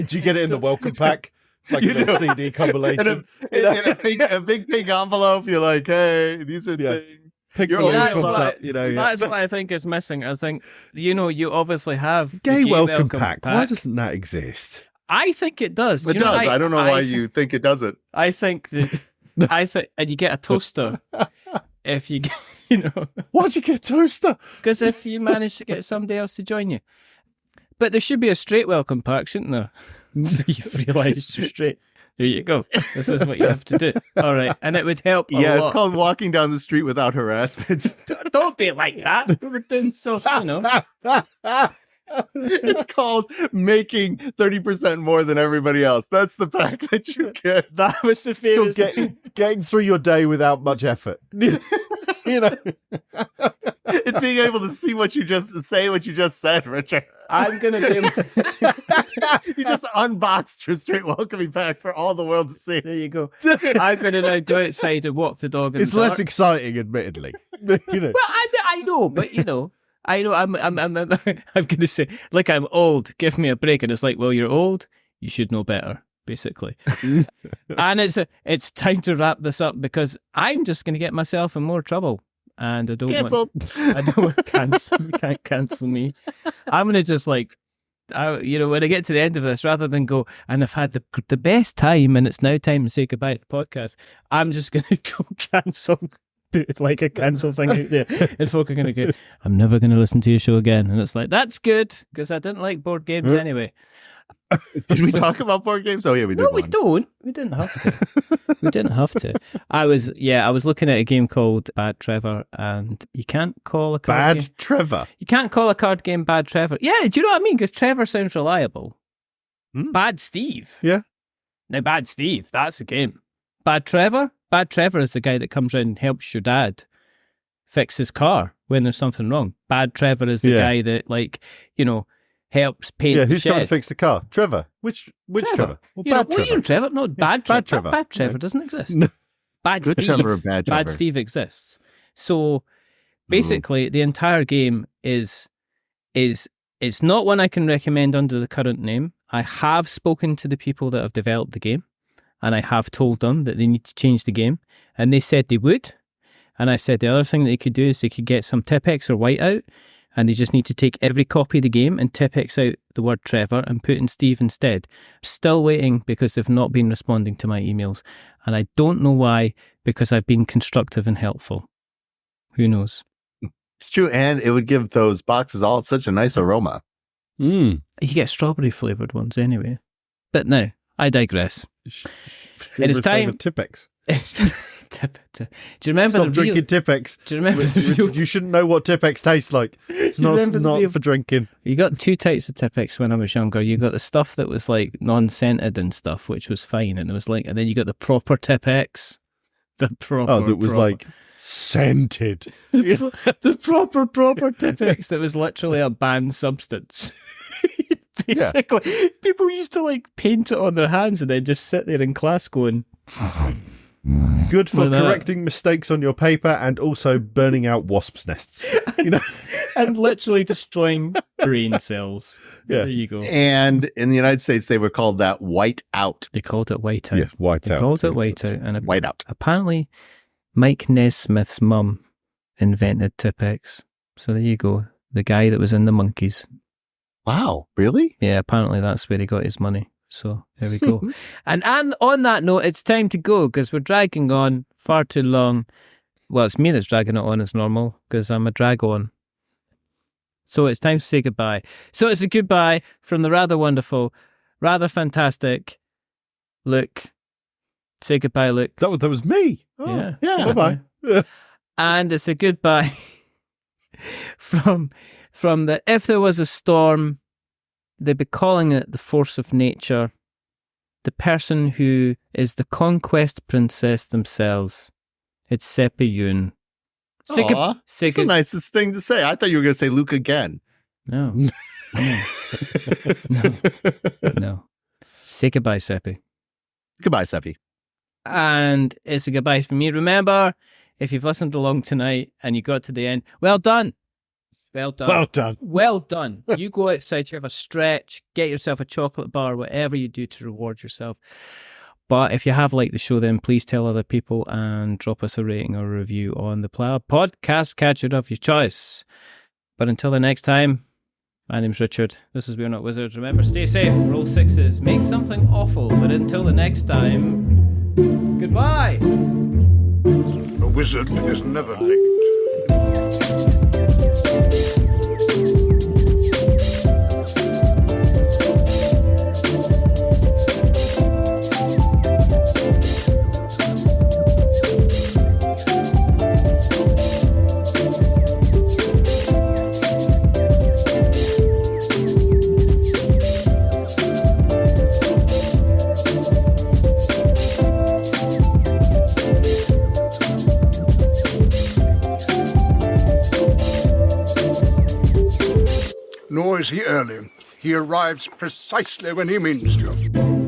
Speaker 4: Do you get it in the welcome pack? Like a little CD compilation.
Speaker 3: In a big pink envelope, you're like, hey, these are things.
Speaker 2: That's what I think is missing. I think, you obviously have the
Speaker 4: Gay welcome pack. Why doesn't that exist?
Speaker 2: I think it does.
Speaker 3: It does. I don't know why you think it doesn't.
Speaker 2: I think that, and you get a toaster if you get,
Speaker 4: Why'd you get a toaster?
Speaker 2: because if you manage to get somebody else to join you. But there should be a straight welcome pack, shouldn't there? So you've realised you're straight. There you go. This is what you have to do. All right. And it would help a lot.
Speaker 3: It's called walking down the street without harassment.
Speaker 2: Don't be like that. We were doing so,
Speaker 3: It's called making 30% more than everybody else. That's the pack that you get.
Speaker 2: That was the famous.
Speaker 4: Getting through your day without much effort.
Speaker 3: It's being able to see what you just said, Richard.
Speaker 2: I'm going to do.
Speaker 3: You just unboxed your straight welcoming pack for all the world to see.
Speaker 2: There you go. I'm going to now go outside and walk the dog in
Speaker 4: It's
Speaker 2: the dark.
Speaker 4: less exciting, admittedly.
Speaker 2: Well, I know, but I know I'm going to say, like, I'm old, give me a break. And it's like, well, you're old, you should know better, basically. And it's time to wrap this up, because I'm just going to get myself in more trouble. And I don't
Speaker 3: Cancelled.
Speaker 2: want cancel. You can't cancel me. I'm going to just when I get to the end of this, rather than go, and I've had the best time and it's now time to say goodbye to the podcast, I'm just going to go cancel, put like a cancel thing out there, and folk are going to go, I'm never going to listen to your show again. And it's like, that's good, because I didn't like board games anyway.
Speaker 3: Did we talk about board games? Oh yeah, we did.
Speaker 2: No, we don't. We didn't have to. We didn't have to. I was looking at a game called Bad Trevor, and you can't call a card game.
Speaker 4: Trevor.
Speaker 2: You can't call a card game Bad Trevor. Yeah, do you know what I mean? Because Trevor sounds reliable. Bad Steve.
Speaker 4: Yeah.
Speaker 2: Now, Bad Steve, that's a game. Bad Trevor is the guy that comes around and helps your dad fix his car when there's something wrong. Bad Trevor is the guy that, helps paint the
Speaker 4: who's
Speaker 2: shed.
Speaker 4: trying to fix the car? Trevor. Which Trevor? Well,
Speaker 2: Bad
Speaker 4: Trevor.
Speaker 2: You know Trevor? No, Bad Trevor.
Speaker 4: Bad Trevor.
Speaker 2: Bad Trevor doesn't exist.
Speaker 4: No.
Speaker 2: Bad
Speaker 3: Good
Speaker 2: Steve.
Speaker 3: Trevor or Bad Trevor?
Speaker 2: Bad Steve exists. So basically, the entire game is it's not one I can recommend under the current name. I have spoken to the people that have developed the game, and I have told them that they need to change the game, and they said they would. And I said the other thing that they could do is they could get some Tipex or Whiteout, and they just need to take every copy of the game and Tipex out the word Trevor and put in Steve instead. Still waiting because they've not been responding to my emails. And I don't know why, because I've been constructive and helpful. Who knows?
Speaker 3: It's true, and it would give those boxes all such a nice aroma.
Speaker 2: You get strawberry flavoured ones anyway. But now, I digress. It is time.
Speaker 4: Tipex.
Speaker 2: Do you remember
Speaker 4: Stop drinking Tipex.
Speaker 2: Do you remember the real...
Speaker 4: You shouldn't know what Tipex tastes like. It's not for drinking.
Speaker 2: You got two types of Tipex when I was younger. You got the stuff that was like non-scented and stuff, which was fine, and it was like, and then you got the proper Tipex. The proper.
Speaker 4: That was like scented.
Speaker 2: The proper Tipex that was literally a banned substance. Basically, people used to like paint it on their hands and then just sit there in class going.
Speaker 4: Good for correcting mistakes on your paper and also burning out wasps' nests.
Speaker 2: And literally destroying brain cells.
Speaker 4: Yeah.
Speaker 2: There you go.
Speaker 3: And in the United States, they were called that white out.
Speaker 2: They called it white out.
Speaker 4: Yeah, white out.
Speaker 2: They called it white out. And
Speaker 3: white out.
Speaker 2: Apparently, Mike Nesmith's mum invented Tipex. So there you go. The guy that was in the Monkeys.
Speaker 3: Wow, really?
Speaker 2: Yeah, apparently that's where he got his money. So there we go. and on that note, it's time to go because we're dragging on far too long. Well, it's me that's dragging it on as normal because I'm a drag on. So it's time to say goodbye. So it's a goodbye from the rather wonderful, rather fantastic Luke. Say goodbye, Luke.
Speaker 4: That was me.
Speaker 2: Oh,
Speaker 3: yeah.
Speaker 4: Bye-bye.
Speaker 2: And it's a goodbye from the if there was a storm, they'd be calling it the force of nature, the person who is the conquest princess themselves. It's Seppy.
Speaker 3: That's the nicest thing to say. I thought you were going to say Luke again.
Speaker 2: No. No. Say goodbye, Seppy.
Speaker 3: Goodbye, Seppy.
Speaker 2: And it's a goodbye from me. Remember, if you've listened along tonight and you got to the end, well done. Well done.
Speaker 4: Well done.
Speaker 2: Well done. You go outside, you have a stretch, get yourself a chocolate bar, whatever you do to reward yourself. But if you have liked the show, then please tell other people and drop us a rating or a review on the podcast catcher of your choice. But until the next time, my name's Richard. This is We're Not Wizards. Remember, stay safe, roll sixes, make something awful. But until the next time, goodbye.
Speaker 5: A wizard is never licked. Nor is he early. He arrives precisely when he means to.